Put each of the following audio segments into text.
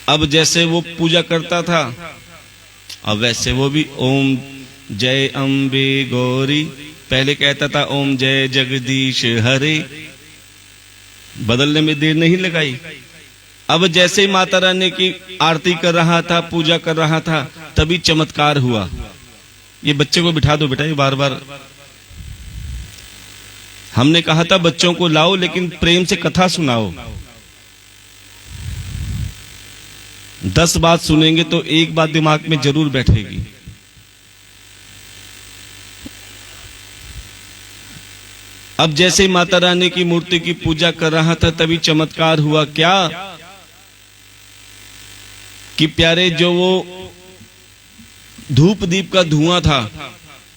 अब जैसे वो पूजा करता था, अब वैसे वो भी ओम जय अम्बे गौरी, पहले कहता था ओम जय जगदीश हरे, बदलने में देर नहीं लगाई। अब जैसे ही माता रानी की आरती कर रहा था, पूजा कर रहा था, तभी चमत्कार हुआ। ये बच्चे को बिठा दो बेटा, ये बार बार हमने कहा था बच्चों को लाओ, लेकिन प्रेम से कथा सुनाओ। 10 बात सुनेंगे तो एक बात दिमाग में जरूर बैठेगी। अब जैसे ही माता रानी की मूर्ति की पूजा कर रहा था, तभी चमत्कार हुआ। क्या कि प्यारे जो वो धूप दीप का धुआं था,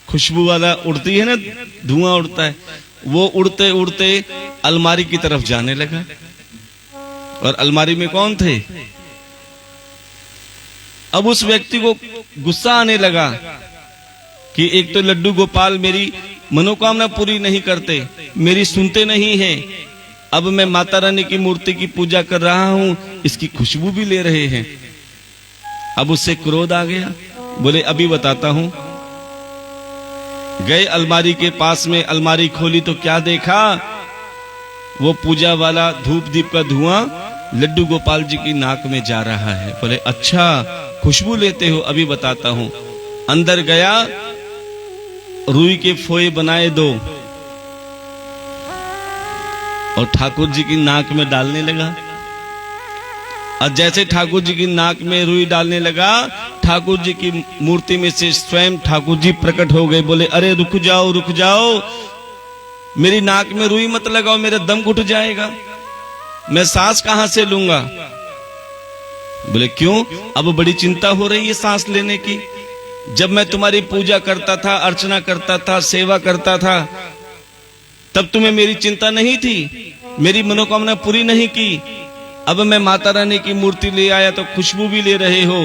खुशबू वाला उड़ती है ना, धुआं उड़ता है, वो उड़ते उड़ते अलमारी की तरफ जाने लगा। और अलमारी में कौन थे? अब उस व्यक्ति को गुस्सा आने लगा कि एक तो लड्डू गोपाल मेरी मनोकामना पूरी नहीं करते, मेरी सुनते नहीं हैं, अब मैं माता रानी की मूर्ति की पूजा कर रहा हूं, इसकी खुशबू भी ले रहे हैं। अब उससे क्रोध आ गया, बोले अभी बताता हूं। गए अलमारी के पास में, अलमारी खोली तो क्या देखा? वो पूजा वाला धूप दीप का धुआं लड्डू गोपाल जी की नाक में जा रहा है। बोले अच्छा खुशबू लेते हो, अभी बताता हूं। अंदर गया, रुई के फोए बनाए 2 और ठाकुर जी की नाक में डालने लगा। और जैसे ठाकुर जी की नाक में रुई डालने लगा, ठाकुर जी की मूर्ति में से स्वयं ठाकुर जी प्रकट हो गए। बोले अरे रुक जाओ रुक जाओ, मेरी नाक में रुई मत लगाओ, मेरा दम घुट जाएगा, मैं सांस कहां से लूंगा? बोले क्यों? अब बड़ी चिंता हो रही है सांस लेने की। जब मैं तुम्हारी पूजा करता था, अर्चना करता था, सेवा करता था, तब तुम्हें मेरी चिंता नहीं थी, मेरी मनोकामना पूरी नहीं की। अब मैं माता रानी की मूर्ति ले आया तो खुशबू भी ले रहे हो।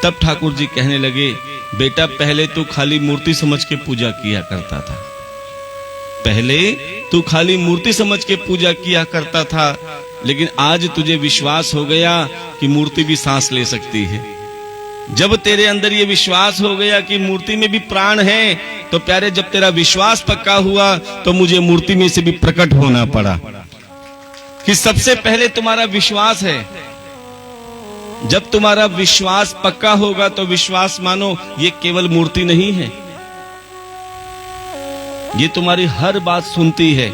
तब ठाकुर जी कहने लगे, बेटा पहले तू खाली मूर्ति समझ के पूजा किया करता था, पहले तू खाली मूर्ति समझ के पूजा किया करता था, लेकिन आज तुझे विश्वास हो गया कि मूर्ति भी सांस ले सकती है। जब तेरे अंदर ये विश्वास हो गया कि मूर्ति में भी प्राण है, तो प्यारे जब तेरा विश्वास पक्का हुआ तो मुझे मूर्ति में से भी प्रकट होना पड़ा। कि सबसे पहले तुम्हारा विश्वास है। जब तुम्हारा विश्वास पक्का होगा तो विश्वास मानो ये केवल मूर्ति नहीं है, ये तुम्हारी हर बात सुनती है,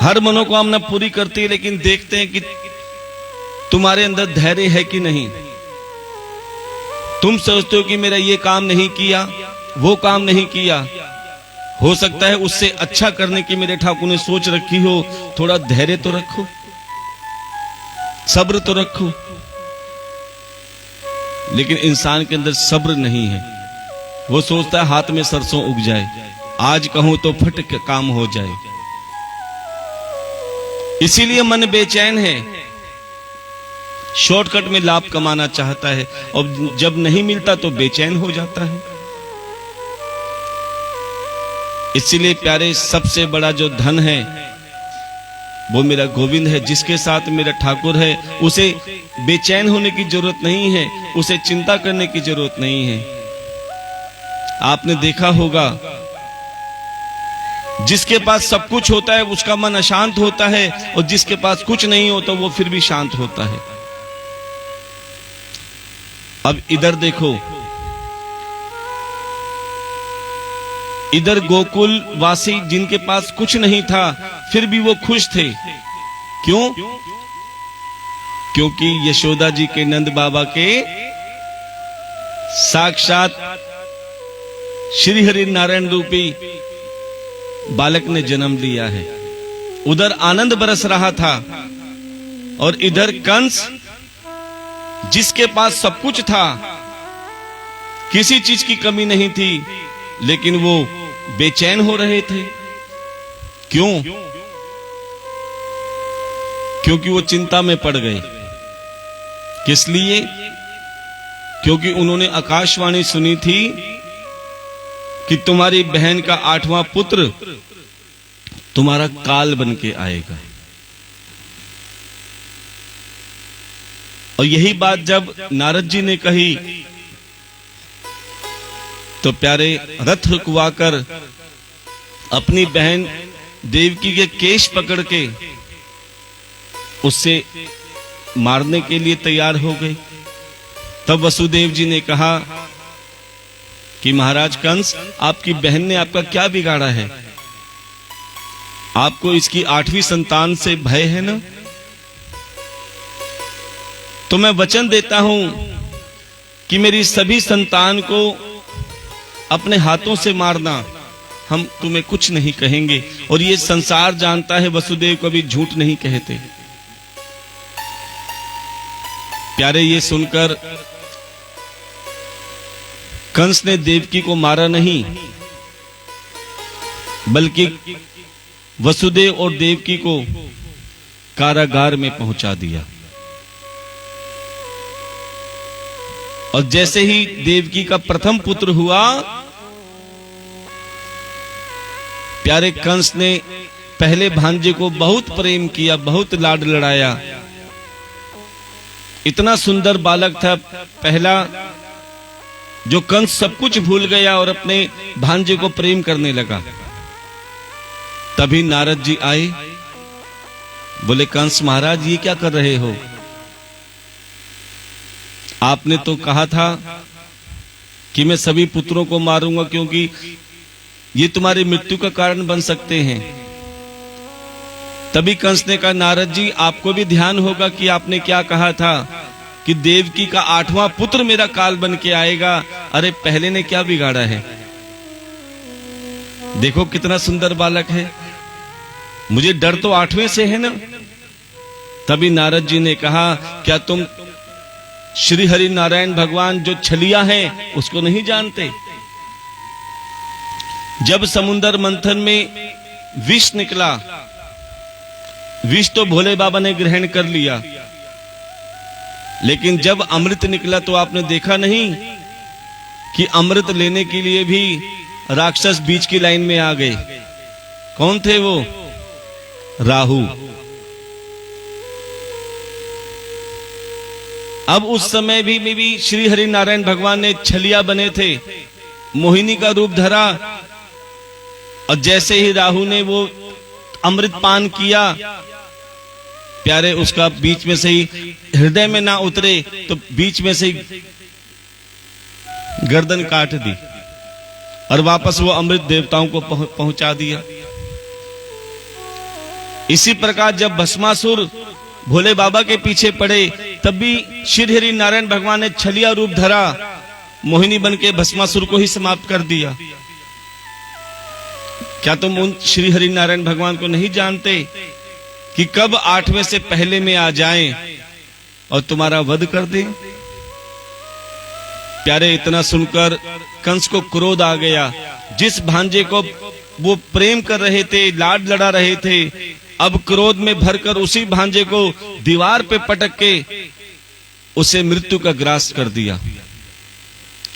हर मनोकामना पूरी करती है। लेकिन देखते हैं कि तुम्हारे अंदर धैर्य है कि नहीं। तुम सोचते हो कि मेरा ये काम नहीं किया, वो काम नहीं किया, हो सकता है उससे अच्छा करने की मेरे ठाकुर ने सोच रखी हो। थोड़ा धैर्य तो रखो, सब्र तो रखो। लेकिन इंसान के अंदर सब्र नहीं है। वो सोचता है हाथ में सरसों उग जाए, आज कहूं तो फट के काम हो जाए। इसीलिए मन बेचैन है, शॉर्टकट में लाभ कमाना चाहता है, और जब नहीं मिलता तो बेचैन हो जाता है। इसीलिए प्यारे सबसे बड़ा जो धन है वो मेरा गोविंद है, जिसके साथ मेरा ठाकुर है। उसे बेचैन होने की जरूरत नहीं है, उसे चिंता करने की जरूरत नहीं है। आपने देखा होगा जिसके पास सब कुछ होता है उसका मन अशांत होता है, और जिसके पास कुछ नहीं होता वो फिर भी शांत होता है। अब इधर देखो, इधर गोकुल वासी जिनके पास कुछ नहीं था फिर भी वो खुश थे। क्यों? क्योंकि यशोदा जी के नंद बाबा के साक्षात श्री हरि नारायण रूपी बालक ने जन्म लिया है। उधर आनंद बरस रहा था और इधर कंस जिसके पास सब कुछ था, किसी चीज की कमी नहीं थी, लेकिन वो बेचैन हो रहे थे। क्यों? क्योंकि वो चिंता में पड़ गए। किस लिए? क्योंकि उन्होंने आकाशवाणी सुनी थी कि तुम्हारी बहन का 8वां पुत्र तुम्हारा काल बन के आएगा। और यही बात जब नारद जी ने कही तो प्यारे रथ रुकवाकर अपनी बहन देवकी के केश पकड़ के उससे मारने के लिए तैयार हो गए। तब वसुदेव जी ने कहा कि महाराज कंस, आपकी बहन ने आपका क्या बिगाड़ा है? आपको इसकी 8वीं संतान से भय है ना? तो मैं वचन देता हूं कि मेरी सभी संतान को अपने हाथों से मारना, हम तुम्हें कुछ नहीं कहेंगे। और ये संसार जानता है वसुदेव कभी झूठ नहीं कहते। प्यारे, ये सुनकर कंस ने देवकी को मारा नहीं, बल्कि वसुदेव और देवकी को कारागार में पहुंचा दिया। और जैसे ही देवकी का प्रथम पुत्र हुआ, प्यारे कंस ने पहले भांजे को बहुत प्रेम किया, बहुत लाड लड़ाया। इतना सुंदर बालक था पहला, जो कंस सब कुछ भूल गया और अपने भांजे को प्रेम करने लगा। तभी नारद जी आए, बोले कंस महाराज, ये क्या कर रहे हो? आपने तो कहा था कि मैं सभी पुत्रों को मारूंगा क्योंकि ये तुम्हारी मृत्यु का कारण बन सकते हैं। तभी कंस ने कहा, नारद जी आपको भी ध्यान होगा कि आपने क्या कहा था कि देवकी का 8वां पुत्र मेरा काल बन के आएगा। अरे पहले ने क्या बिगाड़ा है? देखो कितना सुंदर बालक है, मुझे डर तो 8वें से है ना। तभी नारद जी ने कहा, क्या तुम श्री हरि नारायण भगवान जो छलिया है उसको नहीं जानते? जब समुद्र मंथन में विष निकला, विष तो भोले बाबा ने ग्रहण कर लिया, लेकिन जब अमृत निकला तो आपने देखा नहीं कि अमृत लेने के लिए भी राक्षस बीच की लाइन में आ गए। कौन थे वो? राहु। अब उस समय भी श्री हरि नारायण भगवान ने छलिया बने थे, मोहिनी का रूप धरा। और जैसे ही राहु ने वो अमृत पान किया, प्यारे उसका बीच में से ही हृदय में ना उतरे तो बीच में से ही गर्दन काट दी और वापस वो अमृत देवताओं को पहुंचा दिया। इसी प्रकार जब भस्मासुर भोले बाबा के पीछे पड़े, तब भी श्री हरि नारायण भगवान ने छलिया रूप धरा, मोहिनी बन के भस्मासुर को ही समाप्त कर दिया। क्या तुम उन श्री हरि नारायण भगवान को नहीं जानते कि कब 8वें से पहले में आ जाएं और तुम्हारा वध कर दें? प्यारे, इतना सुनकर कंस को क्रोध आ गया। जिस भांजे को वो प्रेम कर रहे थे, लाड लड़ा रहे थे, अब क्रोध में भरकर उसी भांजे को दीवार पे पटक के उसे मृत्यु का ग्रास कर दिया।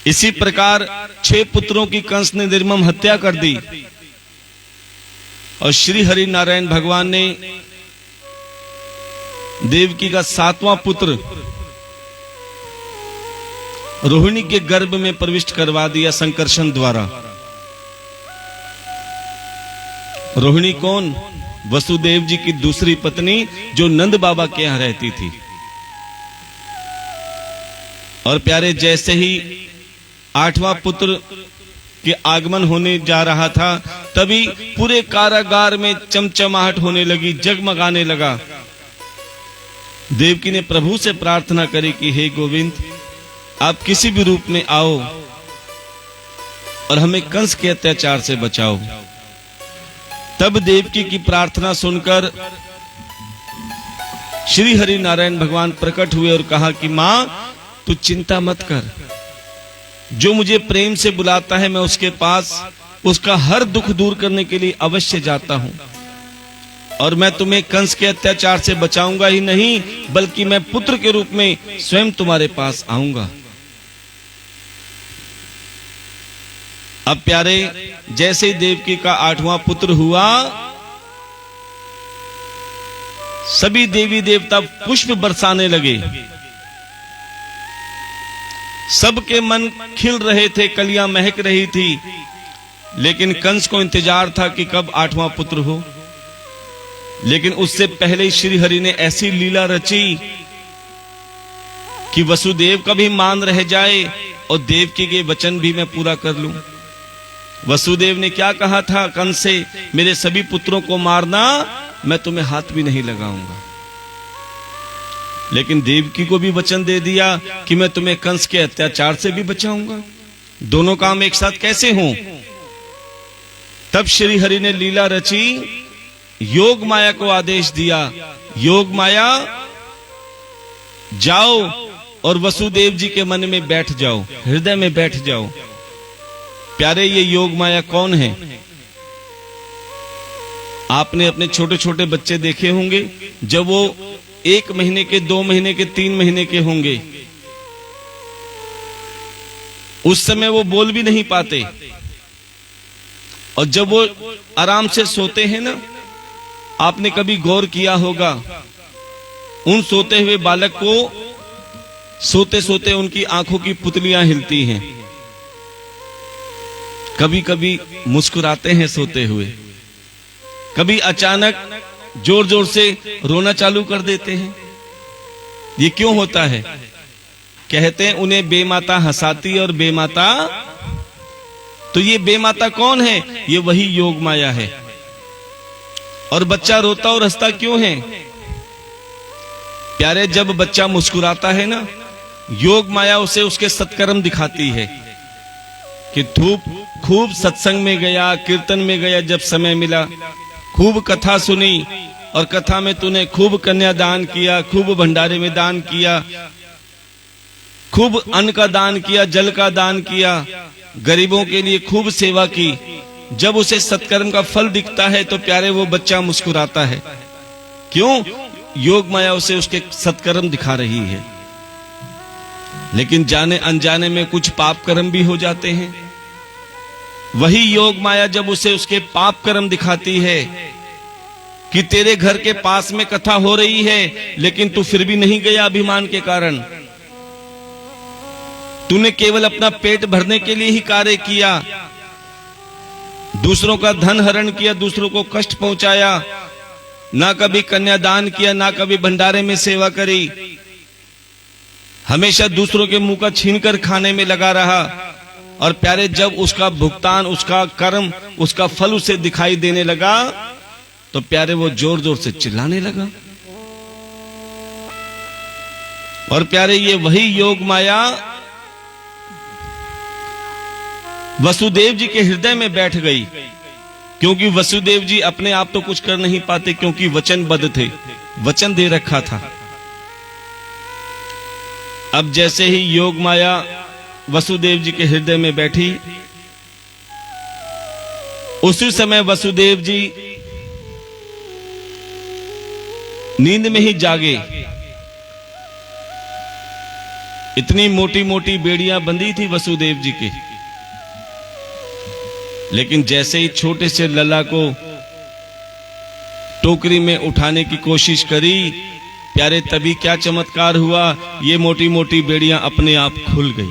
इसी प्रकार 6 पुत्रों की कंस ने निर्मम हत्या कर दी। और श्री हरि नारायण भगवान ने देवकी का 7वां पुत्र रोहिणी के गर्भ में प्रविष्ट करवा दिया संकर्षण द्वारा। रोहिणी कौन? वसुदेव जी की दूसरी पत्नी, जो नंद बाबा के यहां रहती थी। और प्यारे, जैसे ही 8वां पुत्र के आगमन होने जा रहा था, तभी पूरे कारागार में चमचमाहट होने लगी, जगमगाने लगा। देवकी ने प्रभु से प्रार्थना करी कि हे गोविंद, आप किसी भी रूप में आओ और हमें कंस के अत्याचार से बचाओ। तब देवकी की प्रार्थना सुनकर श्री हरि नारायण भगवान प्रकट हुए और कहा कि मां, तू चिंता मत कर, जो मुझे प्रेम से बुलाता है मैं उसके पास उसका हर दुख दूर करने के लिए अवश्य जाता हूं। और मैं तुम्हें कंस के अत्याचार से बचाऊंगा ही नहीं, बल्कि मैं पुत्र के रूप में स्वयं तुम्हारे पास आऊंगा। अब प्यारे, जैसे देवकी का 8वां पुत्र हुआ, सभी देवी देवता पुष्प बरसाने लगे। सबके मन खिल रहे थे, कलियां महक रही थी, लेकिन कंस को इंतजार था कि कब 8वां पुत्र हो। लेकिन उससे पहले श्री हरि ने ऐसी लीला रची कि वसुदेव का भी मान रह जाए और देवकी के वचन भी मैं पूरा कर लूं। वसुदेव ने क्या कहा था कंस से, मेरे सभी पुत्रों को मारना, मैं तुम्हें हाथ भी नहीं लगाऊंगा। लेकिन देवकी को भी वचन दे दिया कि मैं तुम्हें कंस के अत्याचार से भी बचाऊंगा। दोनों काम एक साथ कैसे हों? तब श्री हरि ने लीला रची, योग माया को आदेश दिया, योग माया जाओ और वसुदेव जी के मन में बैठ जाओ, हृदय में बैठ जाओ। प्यारे, ये योग माया कौन है? आपने अपने छोटे छोटे बच्चे देखे होंगे, जब वो 1 महीने के, 2 महीने के, 3 महीने के होंगे, उस समय वो बोल भी नहीं पाते, और जब वो आराम से सोते हैं ना, आपने कभी गौर किया होगा, उन सोते हुए बालक को सोते सोते उनकी आंखों की पुतलियां हिलती हैं। कभी कभी मुस्कुराते हैं सोते हुए, कभी अचानक जोर जोर से रोना चालू कर देते हैं। ये क्यों होता है? कहते हैं उन्हें बेमाता हंसाती और बेमाता। तो ये बेमाता कौन है? ये वही योग माया है। और बच्चा रोता और हंसता क्यों है? प्यारे, जब बच्चा मुस्कुराता है ना, योग माया उसे उसके सत्कर्म दिखाती है कि खूब सत्संग में गया, कीर्तन में गया, जब समय मिला खूब कथा सुनी, और कथा में तूने खूब कन्यादान किया, खूब भंडारे में दान किया, खूब अन्न का दान किया, जल का दान किया, गरीबों के लिए खूब सेवा की। जब उसे सत्कर्म का फल दिखता है तो प्यारे वो बच्चा मुस्कुराता है। क्यों? योग माया उसे उसके सत्कर्म दिखा रही है। लेकिन जाने अनजाने में कुछ पाप कर्म भी हो जाते हैं। वही योग माया जब उसे उसके पाप कर्म दिखाती है कि तेरे घर के पास में कथा हो रही है, लेकिन तू फिर भी नहीं गया अभिमान के कारण, तूने केवल अपना पेट भरने के लिए ही कार्य किया, दूसरों का धन हरण किया, दूसरों को कष्ट पहुंचाया, ना कभी कन्यादान किया, ना कभी भंडारे में सेवा करी, हमेशा दूसरों के मुंह का छीनकर खाने में लगा रहा। और प्यारे, जब उसका भुगतान, उसका कर्म, उसका फल उसे दिखाई देने लगा तो प्यारे वो जोर जोर से चिल्लाने लगा। और प्यारे, ये वही योग माया वसुदेव जी के हृदय में बैठ गई, क्योंकि वसुदेव जी अपने आप तो कुछ कर नहीं पाते, क्योंकि वचनबद्ध थे, वचन दे रखा था। अब जैसे ही योग माया वसुदेव जी के हृदय में बैठी, उसी समय वसुदेव जी नींद में ही जागे। इतनी मोटी मोटी बेड़ियां बंधी थी वसुदेव जी की, लेकिन जैसे ही छोटे से लला को टोकरी में उठाने की कोशिश करी, प्यारे, तभी क्या चमत्कार हुआ, ये मोटी मोटी बेड़ियां अपने आप खुल गई।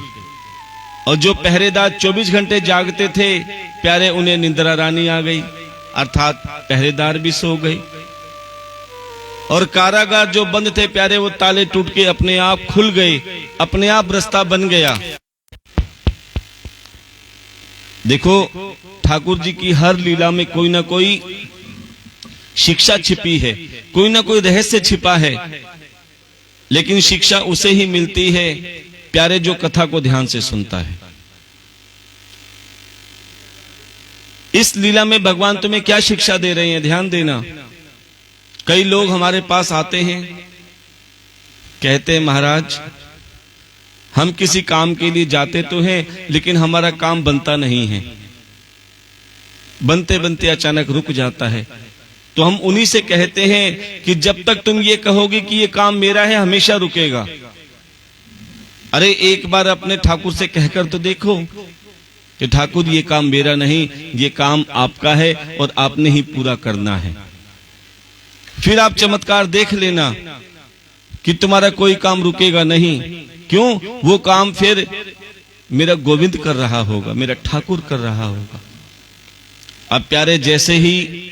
और जो पहरेदार 24 घंटे जागते थे, प्यारे, उन्हें निद्रा रानी आ गई, अर्थात पहरेदार भी सो गए। और कारागार जो बंद थे प्यारे, वो ताले टूट के अपने आप खुल गए, अपने आप रास्ता बन गया। देखो, ठाकुर जी की हर लीला में कोई ना कोई शिक्षा छिपी है, कोई ना कोई रहस्य छिपा है। लेकिन शिक्षा उसे ही मिलती है प्यारे, जो कथा को ध्यान से सुनता है। इस लीला में भगवान तुम्हें क्या शिक्षा दे रहे हैं, ध्यान देना। कई लोग हमारे पास आते हैं, कहते हैं महाराज, हम किसी काम के लिए जाते तो हैं, लेकिन हमारा काम बनता नहीं है, बनते बनते अचानक रुक जाता है। तो हम उन्हीं से कहते हैं कि जब तक तुम ये कहोगे कि ये काम मेरा है, हमेशा रुकेगा। अरे, एक बार अपने ठाकुर से कहकर तो देखो कि ठाकुर, ये काम मेरा नहीं, ये काम आपका है और आपने ही पूरा करना है। फिर आप चमत्कार देख लेना। कि तुम्हारा कोई काम रुकेगा नहीं। क्यों? वो काम फिर मेरा गोविंद कर रहा होगा, मेरा ठाकुर कर रहा होगा। अब प्यारे, जैसे ही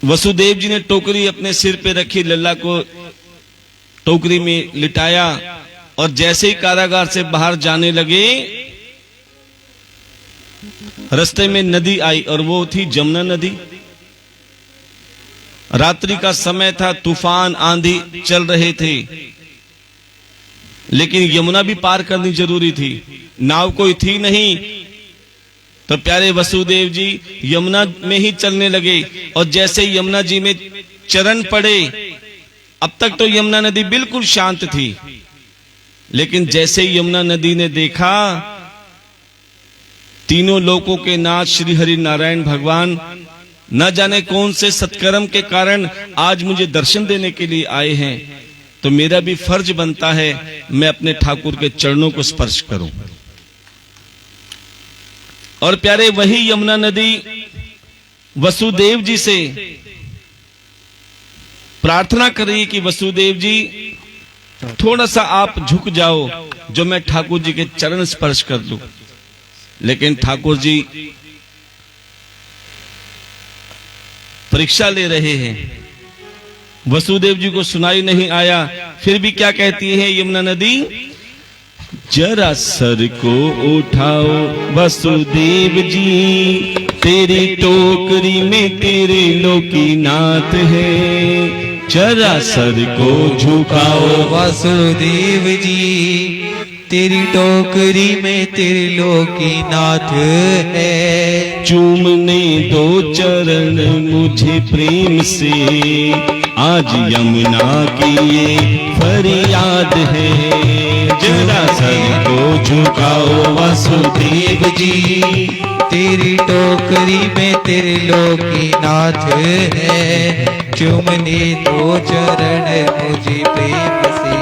वसुदेव जी ने टोकरी अपने सिर पे रखी, लल्ला को टोकरी में लिटाया, और जैसे ही कारागार से बाहर जाने लगे, रास्ते में नदी आई, और वो थी जमुना नदी। रात्रि का समय था, तूफान आंधी चल रहे थे, लेकिन यमुना भी पार करनी जरूरी थी। नाव कोई थी नहीं, तो प्यारे वसुदेव जी यमुना में ही चलने लगे। और जैसे यमुना जी में चरण पड़े, अब तक तो यमुना नदी बिल्कुल शांत थी, लेकिन जैसे यमुना नदी ने देखा तीनों लोकों के नाथ श्री हरि नारायण भगवान न जाने कौन से सत्कर्म के कारण आज मुझे दर्शन देने के लिए आए हैं, तो मेरा भी फर्ज बनता है मैं अपने ठाकुर के चरणों को स्पर्श करूं। और प्यारे, वही यमुना नदी वसुदेव जी से प्रार्थना कर रही है कि वसुदेव जी थोड़ा सा आप झुक जाओ, जो मैं ठाकुर जी के चरण स्पर्श कर लूं। लेकिन ठाकुर जी परीक्षा ले रहे हैं, वसुदेव जी को सुनाई नहीं आया। फिर भी क्या कहती है यमुना नदी? जरा सर को उठाओ वसुदेव जी, तेरी टोकरी में तेरे लोकीनाथ है। जरा सर को झुकाओ वसुदेव जी, तेरी टोकरी में तेरे लोकीनाथ है। चूमने दो चरण मुझे प्रेम से, आज यमुना की ये फरियाद है। जरा सर को झुकाओ वसुदेव जी, तेरी टोकरी में तेरे लोकीनाथ है। चुमने दो चरण मुझे प्रेम से,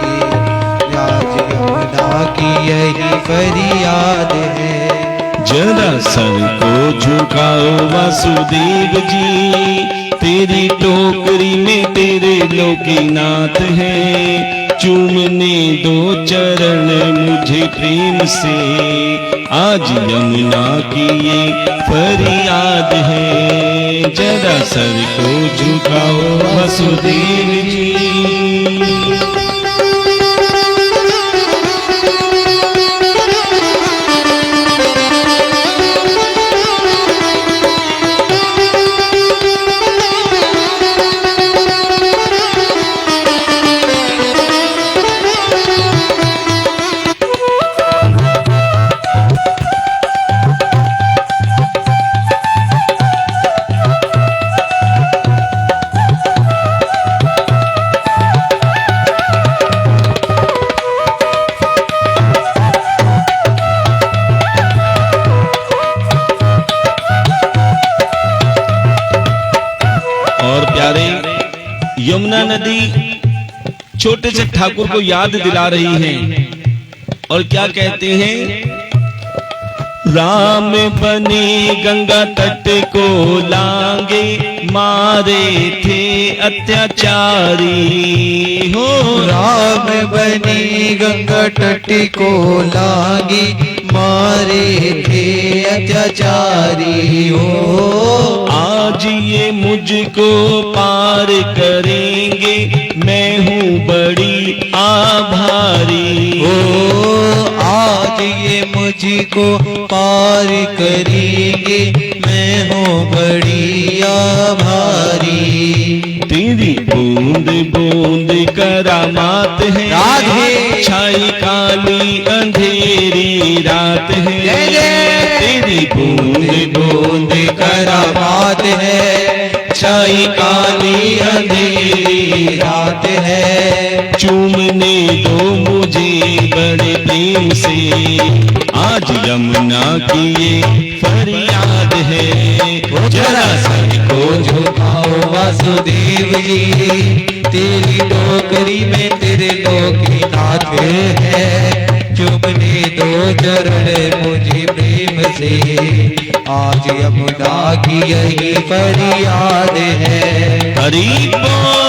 आज यमुना की यही फरियाद है। जरा सर को झुकाओ वसुदेव जी, तेरी टोकरी में तेरे लोकीनाथ है। चूमने दो चरण मुझे प्रेम से, आज यमुना की ये फरियाद है। जरा सर को झुकाओ वसुदेव जी। यमुना नदी छोटे से ठाकुर को याद दिला रही है, और क्या कहते हैं? राम बने गंगा तट को लांगे, मारे थे अत्याचारी हो। राम बने गंगा तट को लांगे, मारे थे अत्याचारी हो। आज ये मुझको पार करेंगे, मैं हूँ बड़ी आभारी हो। आज ये मुझको पार करेंगे, मैं हूँ बड़ी आभारी। तेरी बूंद बूंद करामात है, राधे छाई काली अंधेरी रात है। तेरी बूंद बूंद करामात है, छाई काली अंधेरी रात है। चूमने दो मुझे बड़े प्रेम से, आज यमुना की ये फरियाद है। जरा सर को झुकाओ वासुदेव जी, तेरी टोकरी में तेरे लोकनाथ है। चुमने दो चरण मुझे प्रेम से, आज यमुना की यही फरियाद है। हरि बोल।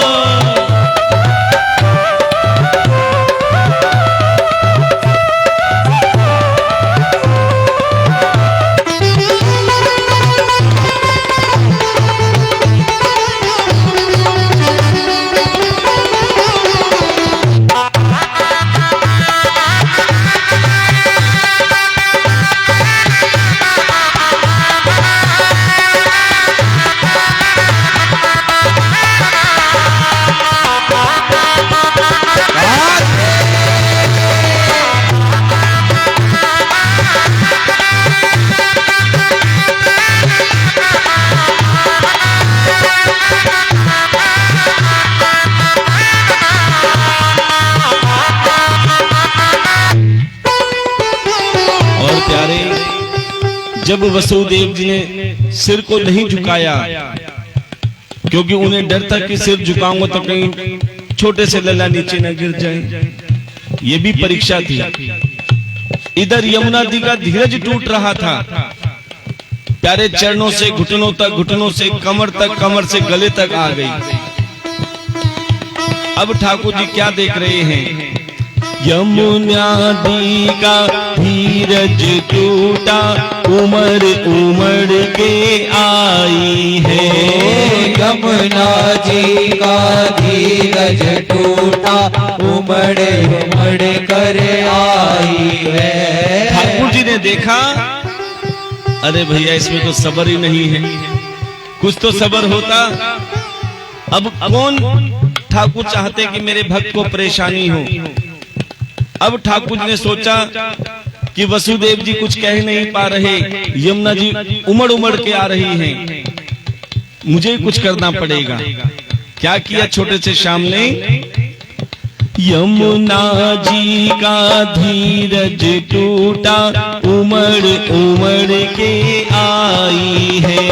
जब वसुदेव जी ने सिर को नहीं झुकाया, क्योंकि उन्हें डर था कि सिर झुकाऊंगा तो कहीं छोटे से लला नीचे न गिर जाए, ये भी परीक्षा थी। इधर यमुना जी का धीरज टूट रहा था, प्यारे चरणों से घुटनों तक, घुटनों से कमर तक, कमर से गले तक आ गई। अब ठाकुर जी क्या देख रहे हैं? यमुना जी का धीरज टूटा, उमड़ उमड़ के आई है। यमुना जी का धीरज टूटा, उमड़ उमड़ कर आई है। ठाकुर जी ने देखा, अरे भैया इसमें तो सब्र ही नहीं है, कुछ तो सब्र होता। अब कौन ठाकुर चाहते कि मेरे भक्त को परेशानी हो। अब ठाकुर जी ने सोचा कि वसुदेव जी कुछ कह नहीं पा रहे, यमुना जी उमड़ उमड़ के आ रही हैं, मुझे कुछ करना पड़ेगा। क्या किया छोटे से श्याम ने? यमुना जी का धीरज टूटा, उमड़ उमड़ के आई है।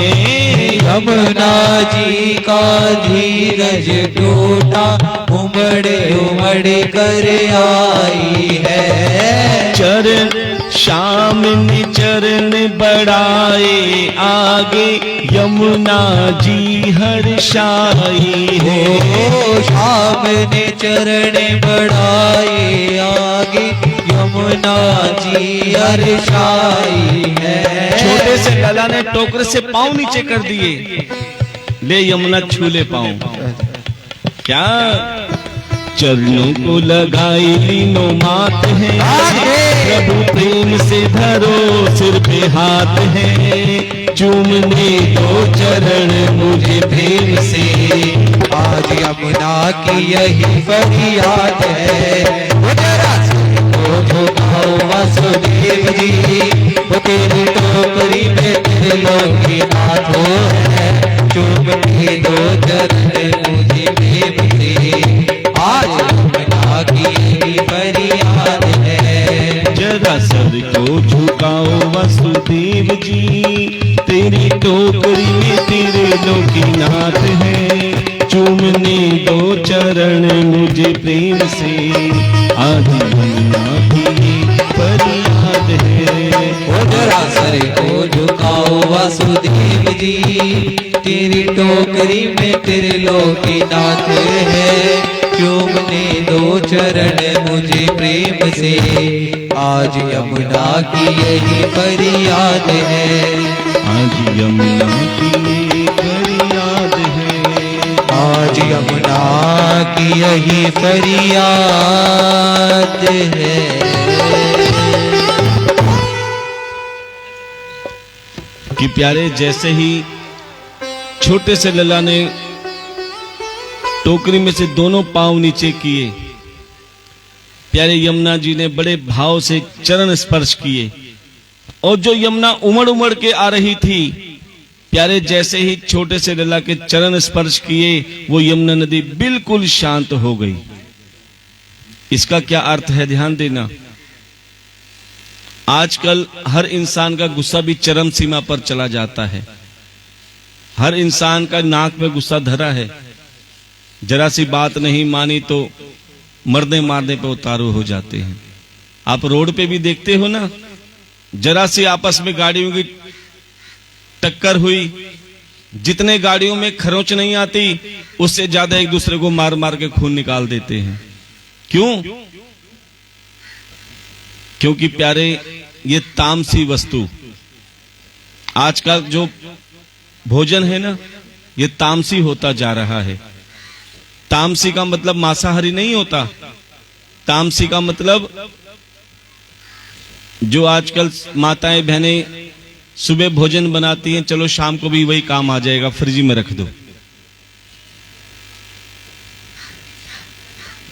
यमुना जी का धीरज टूटा, उमड़ उमड़ कर आई है। चरण श्याम ने चरण बढ़ाए आगे, यमुना जी हर्षाई है। श्याम ने चरण बढ़ाए आगे, यमुना जी हर्षाई है। छोटे से लला ने टोकरे से पांव नीचे कर दिए, ले यमुना छू ले पांव। क्या चरणों को लगाई लीनो मात है, प्रभु प्रेम से धरो सिर पे हाथ है। चूमने दो चरण मुझे प्रेम से, आज यमुना की यही फरियाद है। जरा को झुकाओ वासुदेव जी, वो तेरी टोकरी में तेरे लोकनाथ है। चूमने दो चरण मुझे प्रेम से, आज यमुना की यही फरियाद है। जरा सर को झुकाओ वसुदेव जी, तेरी टोकरी में तेरे लोकनाथ है। चूमने दो चरण मुझे प्रेम से, आज यमुना की फरियाद है। जरा सर को झुकाओ वासुदेव जी, तेरी टोकरी में तेरे लोकनाथ है। चूमने दो चरण मुझे प्रेम से, आज यमुना की यही फरियाद है। आज यमुना की फरियाद है। आज यमुना की यही फरियाद है। कि प्यारे जैसे ही छोटे से लला ने टोकरी में से दोनों पांव नीचे किए, प्यारे यमुना जी ने बड़े भाव से चरण स्पर्श किए, और जो यमुना उमड़ उमड़ के आ रही थी, प्यारे जैसे ही छोटे से लला के चरण स्पर्श किए, वो यमुना नदी बिल्कुल शांत हो गई। इसका क्या अर्थ है, ध्यान देना। आजकल हर इंसान का गुस्सा भी चरम सीमा पर चला जाता है। हर इंसान का नाक में गुस्सा धरा है, जरा सी बात नहीं मानी तो मरने मारने पे उतारू हो जाते हैं। आप रोड पे भी देखते हो ना, जरा सी आपस में गाड़ियों की टक्कर हुई, जितने गाड़ियों में खरोंच नहीं आती उससे ज्यादा एक दूसरे को मार मार के खून निकाल देते हैं। क्यों? क्योंकि प्यारे ये तामसी वस्तु, आज का जो भोजन है ना, ये तामसी होता जा रहा है। तामसी का मतलब मांसाहारी नहीं होता। तामसी का मतलब जो आजकल माताएं बहनें सुबह भोजन बनाती हैं, चलो शाम को भी वही काम आ जाएगा, फ्रिज में रख दो,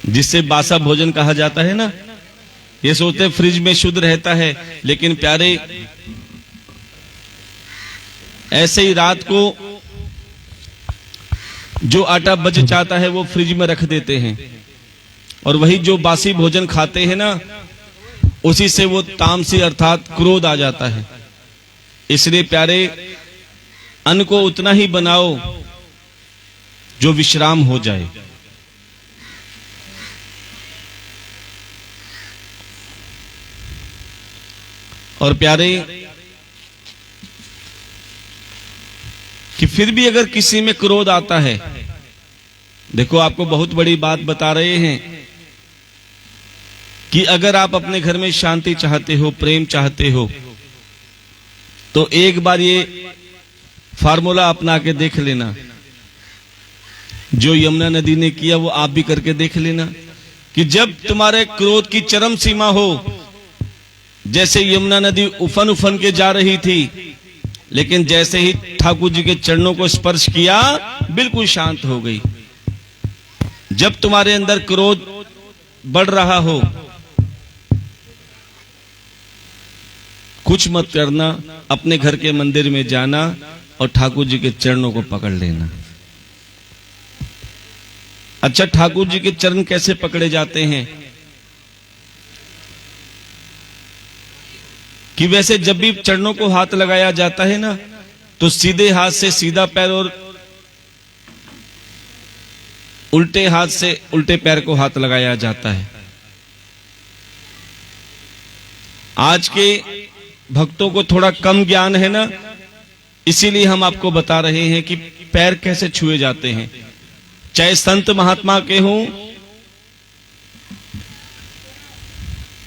जिससे बासा भोजन कहा जाता है ना। ये सोचते हैं फ्रिज में शुद्ध रहता है, लेकिन प्यारे ऐसे ही रात को जो आटा बच जाता है वो फ्रिज में रख देते हैं, और वही जो बासी भोजन खाते हैं ना, उसी से वो तामसी अर्थात क्रोध आ जाता है। इसलिए प्यारे अन्न को उतना ही बनाओ जो विश्राम हो जाए। और प्यारे कि फिर भी अगर किसी में क्रोध आता है, देखो आपको बहुत बड़ी बात बता रहे हैं कि अगर आप अपने घर में शांति चाहते हो, प्रेम चाहते हो, तो एक बार ये फार्मूला अपना के देख लेना। जो यमुना नदी ने किया वो आप भी करके देख लेना कि जब तुम्हारे क्रोध की चरम सीमा हो, जैसे यमुना नदी उफन उफन के जा रही थी, लेकिन जैसे ही ठाकुर जी के चरणों को स्पर्श किया बिल्कुल शांत हो गई। जब तुम्हारे अंदर क्रोध बढ़ रहा हो, कुछ मत करना, अपने घर के मंदिर में जाना और ठाकुर जी के चरणों को पकड़ लेना। अच्छा, ठाकुर जी के चरण कैसे पकड़े जाते हैं कि वैसे जब भी चरणों को हाथ लगाया जाता है ना, तो सीधे हाथ से सीधा पैर और उल्टे हाथ से उल्टे पैर को हाथ लगाया जाता है। आज के भक्तों को थोड़ा कम ज्ञान है ना, इसीलिए हम आपको बता रहे हैं कि पैर कैसे छुए जाते हैं। चाहे संत महात्मा के हों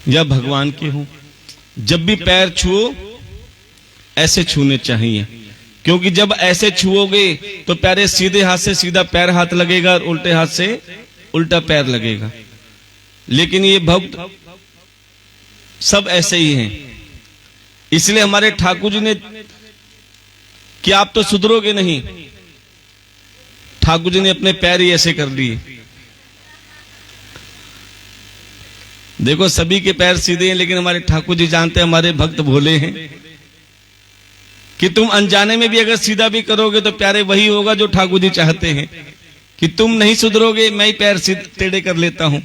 या भगवान के हों, जब भी पैर छुओ ऐसे छूने चाहिए, क्योंकि जब ऐसे छुओगे तो प्यारे सीधे हाथ से सीधा पैर हाथ लगेगा और उल्टे हाथ से उल्टा पैर लगेगा। लेकिन ये भक्त सब ऐसे ही हैं, इसलिए हमारे ठाकुर जी ने कि आप तो सुधरोगे नहीं, ठाकुर जी ने अपने पैर ही ऐसे कर लिए। देखो सभी के पैर सीधे हैं, लेकिन हमारे ठाकुर जी जानते हैं हमारे भक्त भोले हैं कि तुम अनजाने में भी अगर सीधा भी करोगे तो प्यारे वही होगा जो ठाकुर जी चाहते हैं कि तुम नहीं सुधरोगे, मैं ही पैर टेढ़े कर लेता हूं।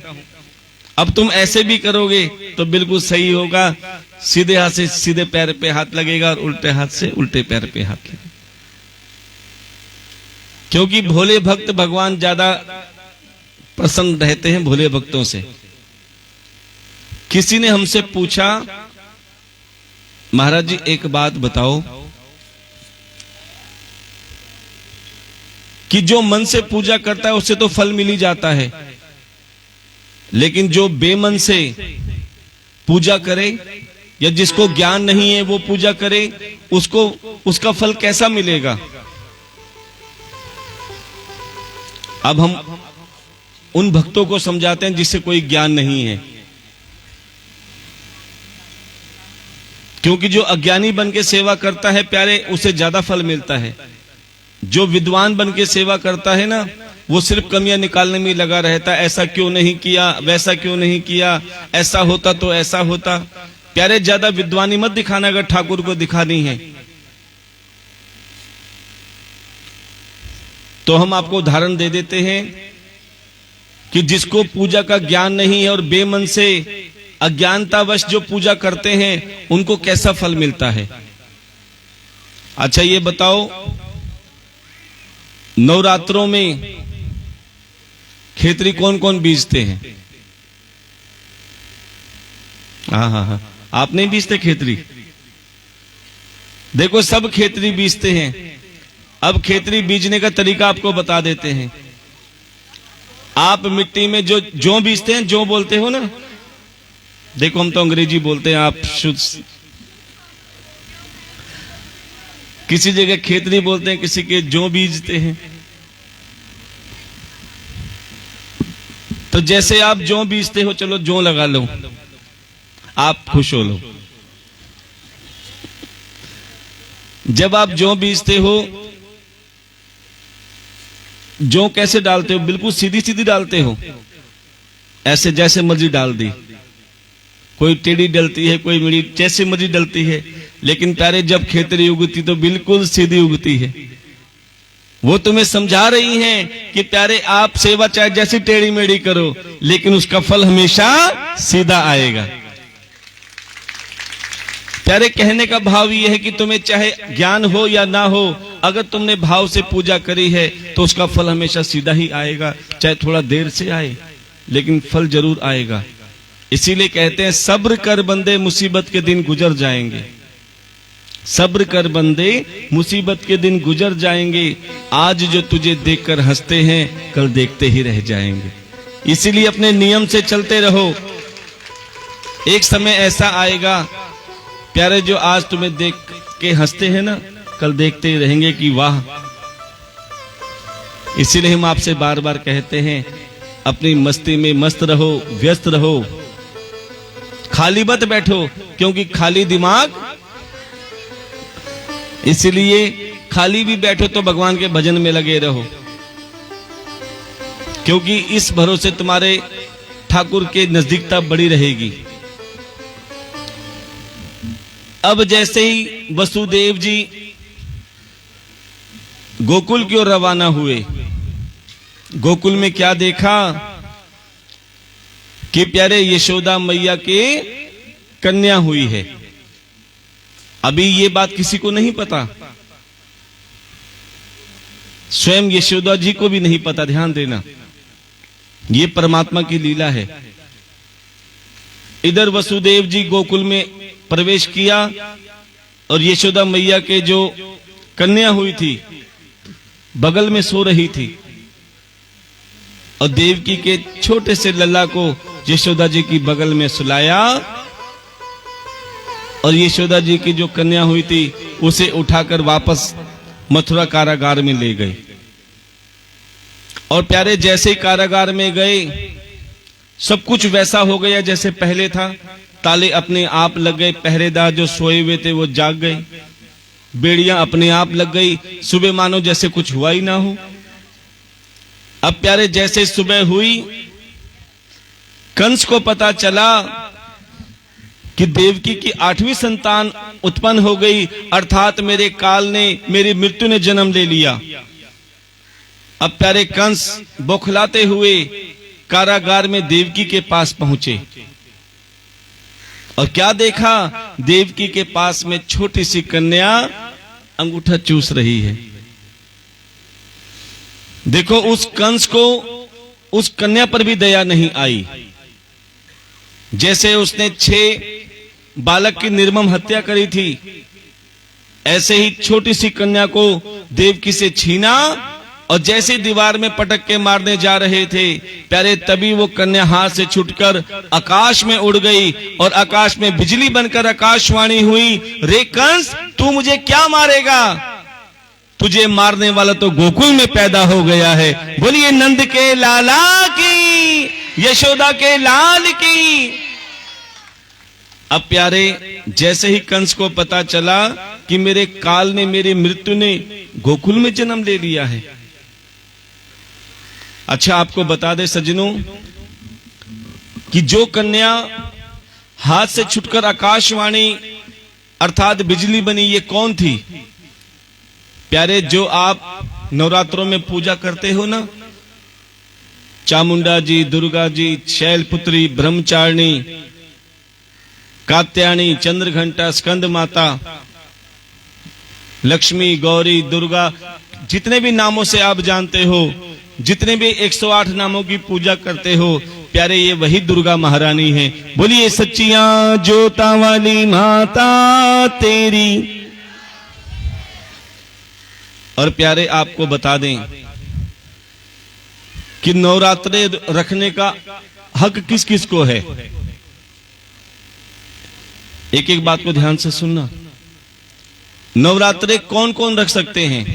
अब तुम ऐसे भी करोगे तो बिल्कुल सही होगा, सीधे हाथ से सीधे पैर पे हाथ लगेगा और उल्टे हाथ से उल्टे पैर पे हाथ लगेगा। क्योंकि भोले भक्त भगवान ज्यादा प्रसन्न रहते हैं भोले भक्तों से। किसी ने हमसे पूछा, महाराज जी एक बात बताओ कि जो मन से पूजा करता है उससे तो फल मिल ही जाता है, लेकिन जो बेमन से पूजा करे या जिसको ज्ञान नहीं है वो पूजा करे, उसको उसका फल कैसा मिलेगा? अब हम उन भक्तों को समझाते हैं जिससे कोई ज्ञान नहीं है, क्योंकि जो अज्ञानी बन के सेवा करता है प्यारे, उसे ज्यादा फल मिलता है। जो विद्वान बन के सेवा करता है ना, वो सिर्फ कमियां निकालने में लगा रहता है, ऐसा क्यों नहीं किया, वैसा क्यों नहीं किया, ऐसा होता तो ऐसा होता। प्यारे ज्यादा विद्वानी मत दिखाना अगर ठाकुर को दिखानी है तो। हम आपको उदाहरण दे देते हैं। कि जिसको पूजा का ज्ञान नहीं है और बेमन से अज्ञानतावश जो पूजा करते हैं उनको कैसा फल मिलता है। अच्छा ये बताओ, नवरात्रों में खेतरी कौन कौन बीजते हैं? हाँ, आप नहीं बीजते खेतरी? देखो सब खेतरी बीजते हैं। अब खेतरी बीजने का तरीका आपको बता देते हैं। आप मिट्टी में जो जौ बीजते हैं, जौ बोलते हो ना, देखो हम तो अंग्रेजी बोलते हैं, आप शुद्ध किसी जगह खेतरी बोलते हैं, किसी के जौ बीजते हैं। तो जैसे आप जौ बीजते हो, चलो जौ लगा लो, आप खुश हो लो। जब आप जौ बीजते हो, जौ कैसे डालते हो? बिल्कुल सीधी सीधी डालते हो, ऐसे जैसे मर्जी डाल दी। कोई टेढ़ी डलती है, कोई मिड़ी, जैसे मर्जी डलती है। लेकिन प्यारे जब खेतरी उगती तो बिल्कुल सीधी उगती है। वो तुम्हें समझा रही हैं कि प्यारे आप सेवा चाहे जैसी टेढ़ी मेढ़ी करो, लेकिन उसका फल हमेशा सीधा आएगा। प्यारे कहने का भाव यह है कि तुम्हें चाहे ज्ञान हो या ना हो, अगर तुमने भाव से पूजा करी है तो उसका फल हमेशा सीधा ही आएगा, चाहे थोड़ा देर से आए, लेकिन फल जरूर आएगा। इसीलिए कहते हैं सब्र कर बंदे मुसीबत के दिन गुजर जाएंगे। सब्र कर बंदे मुसीबत के दिन गुजर जाएंगे। आज जो तुझे देखकर हंसते हैं, कल देखते ही रह जाएंगे। इसीलिए अपने नियम से चलते रहो। एक समय ऐसा आएगा प्यारे, जो आज तुम्हें देख के हंसते हैं ना, कल देखते ही रहेंगे कि वाह। इसीलिए हम आपसे बार बार कहते हैं, अपनी मस्ती में मस्त रहो, व्यस्त रहो, खाली मत बैठो, क्योंकि खाली दिमाग। इसलिए खाली भी बैठो तो भगवान के भजन में लगे रहो, क्योंकि इस भरोसे तुम्हारे ठाकुर के नजदीकता बड़ी रहेगी। अब जैसे ही वसुदेव जी गोकुल की ओर रवाना हुए, गोकुल में क्या देखा कि प्यारे यशोदा मैया के कन्या हुई है। अभी ये बात किसी को नहीं पता, स्वयं यशोदा जी को भी नहीं पता। ध्यान देना, ये परमात्मा की लीला है। इधर वसुदेव जी गोकुल में प्रवेश किया और यशोदा मैया के जो कन्या हुई थी बगल में सो रही थी, और देवकी के छोटे से लल्ला को यशोदा जी की बगल में सुलाया, और यशोदा जी की जो कन्या हुई थी उसे उठाकर वापस मथुरा कारागार में ले गए। और प्यारे जैसे ही कारागार में गए, सब कुछ वैसा हो गया जैसे पहले था। ताले अपने आप लग गए, पहरेदार जो सोए हुए थे वो जाग गए, बेड़ियां अपने आप लग गई, सुबह मानो जैसे कुछ हुआ ही ना हो। अब प्यारे जैसे सुबह हुई, कंस को पता चला कि देवकी की 8वीं संतान उत्पन्न हो गई, अर्थात मेरे काल ने, मेरी मृत्यु ने जन्म ले लिया। अब प्यारे कंस बौखलाते हुए कारागार में देवकी के पास पहुंचे, और क्या देखा, देवकी के पास में छोटी सी कन्या अंगूठा चूस रही है। देखो उस कंस को उस कन्या पर भी दया नहीं आई। जैसे उसने 6 बालक की निर्मम हत्या करी थी, ऐसे ही छोटी सी कन्या को देवकी से छीना, और जैसे दीवार में पटक के मारने जा रहे थे प्यारे, तभी वो कन्या हाथ से छूटकर आकाश में उड़ गई, और आकाश में बिजली बनकर आकाशवाणी हुई, रे कंस तू मुझे क्या मारेगा, तुझे मारने वाला तो गोकुल में पैदा हो गया है। बोलिए नंद के लाला की, यशोदा के लाल की। अब प्यारे जैसे ही कंस को पता चला कि मेरे काल ने, मेरी मृत्यु ने गोकुल में जन्म ले लिया है। अच्छा आपको बता दे सज्जनों कि जो कन्या हाथ से छूटकर आकाशवाणी अर्थात बिजली बनी, ये कौन थी? प्यारे जो आप नवरात्रों में पूजा करते हो ना, चामुंडा जी, दुर्गा जी, शैलपुत्री, ब्रह्मचारिणी, कात्यायनी, चंद्रघंटा, स्कंद माता, लक्ष्मी, गौरी, दुर्गा, जितने भी नामों से आप जानते हो, जितने भी 108 नामों की पूजा करते हो, प्यारे ये वही दुर्गा महारानी है। बोलिए सच्चियां जोता वाली माता तेरी। और प्यारे आपको बता दें कि नवरात्रे रखने का हक किस किस को है। एक एक बात को ध्यान से सुनना। नवरात्रे कौन कौन रख सकते हैं?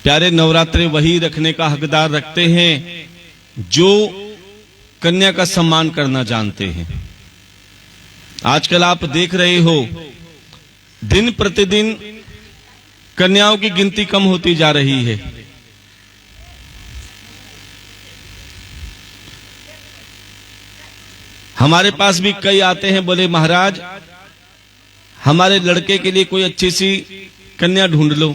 प्यारे नवरात्रे वही रखने का हकदार रखते हैं जो कन्या का सम्मान करना जानते हैं। आजकल आप देख रहे हो दिन प्रतिदिन कन्याओं की गिनती कम होती जा रही है। हमारे पास भी कई आते हैं, बोले महाराज हमारे लड़के के लिए कोई अच्छी सी कन्या ढूंढ लो।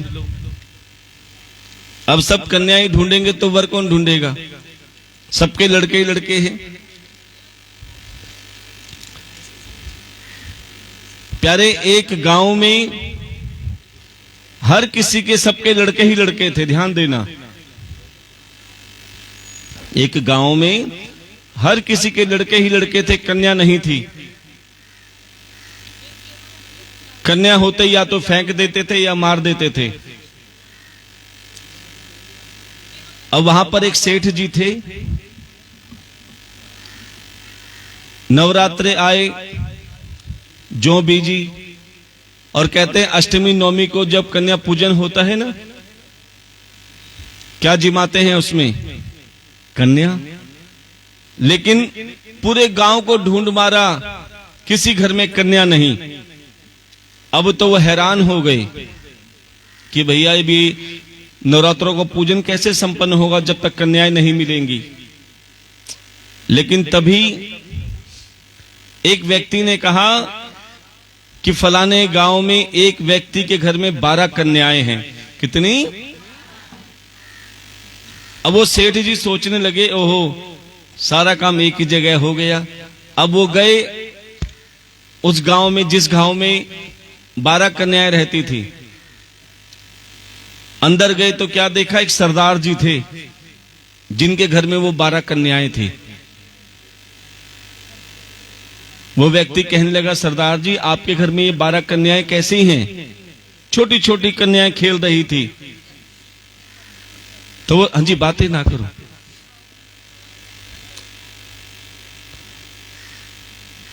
अब सब कन्याएं ढूंढेंगे तो वर कौन ढूंढेगा? सबके लड़के ही लड़के हैं। प्यारे एक गांव में हर किसी के सबके लड़के ही लड़के थे। ध्यान देना, एक गांव में हर किसी के लड़के ही लड़के थे, कन्या नहीं थी। कन्या होते या तो फेंक देते थे या मार देते थे। अब वहां पर एक सेठ जी थे। नवरात्रे आए, जो बीजी, और कहते हैं अष्टमी नवमी को जब कन्या पूजन होता है ना, क्या जिमाते हैं उसमें? कन्या। लेकिन पूरे गांव को ढूंढ मारा, किसी घर में कन्या नहीं। अब तो वो हैरान हो गए कि भैया ये भी नवरात्रों को पूजन कैसे संपन्न होगा जब तक कन्याएं नहीं मिलेंगी। लेकिन तभी एक व्यक्ति ने कहा कि फलाने गांव में एक व्यक्ति के घर में 12 कन्याएं हैं। कितनी? अब वो सेठ जी सोचने लगे, ओहो सारा काम एक ही जगह हो गया। अब वो गए उस गांव में, जिस गांव में 12 कन्याएं रहती थी। अंदर गए तो क्या देखा? एक सरदार जी थे जिनके घर में वो 12 कन्याएं थी। वो व्यक्ति कहने लगा, सरदार जी आपके घर में ये 12 कन्याएं कैसी हैं? छोटी छोटी कन्याएं खेल रही थी। तो वो, हाँ जी बातें ना करो।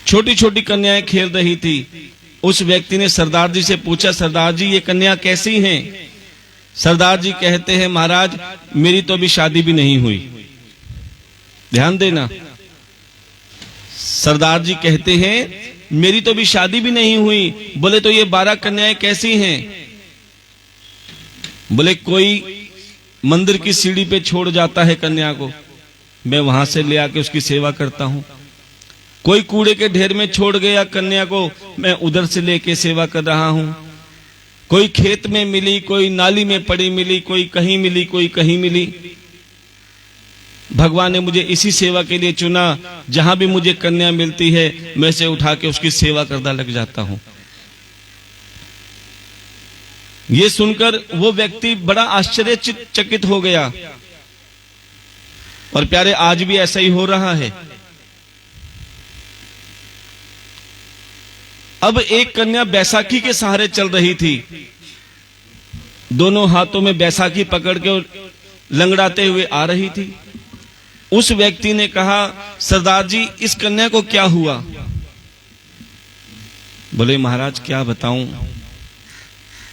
छोटी छोटी कन्याएं खेल रही थी। उस व्यक्ति ने सरदार जी से पूछा, सरदार जी ये कन्या कैसी हैं? सरदार जी कहते हैं, महाराज मेरी तो अभी शादी भी नहीं हुई। ध्यान देना, सरदार जी कहते हैं मेरी तो अभी शादी भी नहीं हुई। बोले तो ये 12 कन्याएं कैसी हैं? बोले कोई मंदिर की सीढ़ी पे छोड़ जाता है कन्या को, मैं वहां से ले आके उसकी सेवा करता हूं। कोई कूड़े के ढेर में छोड़ गया कन्या को, मैं उधर से लेके सेवा कर रहा हूं। कोई खेत में मिली, कोई नाली में पड़ी मिली, कोई कहीं मिली, कोई कहीं मिली। भगवान ने मुझे इसी सेवा के लिए चुना। जहां भी मुझे कन्या मिलती है मैं से उठा के उसकी सेवा करना लग जाता हूं। ये सुनकर वो व्यक्ति बड़ा आश्चर्यचकित हो गया। और प्यारे आज भी ऐसा ही हो रहा है। अब एक कन्या बैसाखी के सहारे चल रही थी। दोनों हाथों में बैसाखी पकड़ के लंगड़ाते हुए आ रही थी। उस व्यक्ति ने कहा, सरदार जी इस कन्या को क्या हुआ? बोले महाराज क्या बताऊं,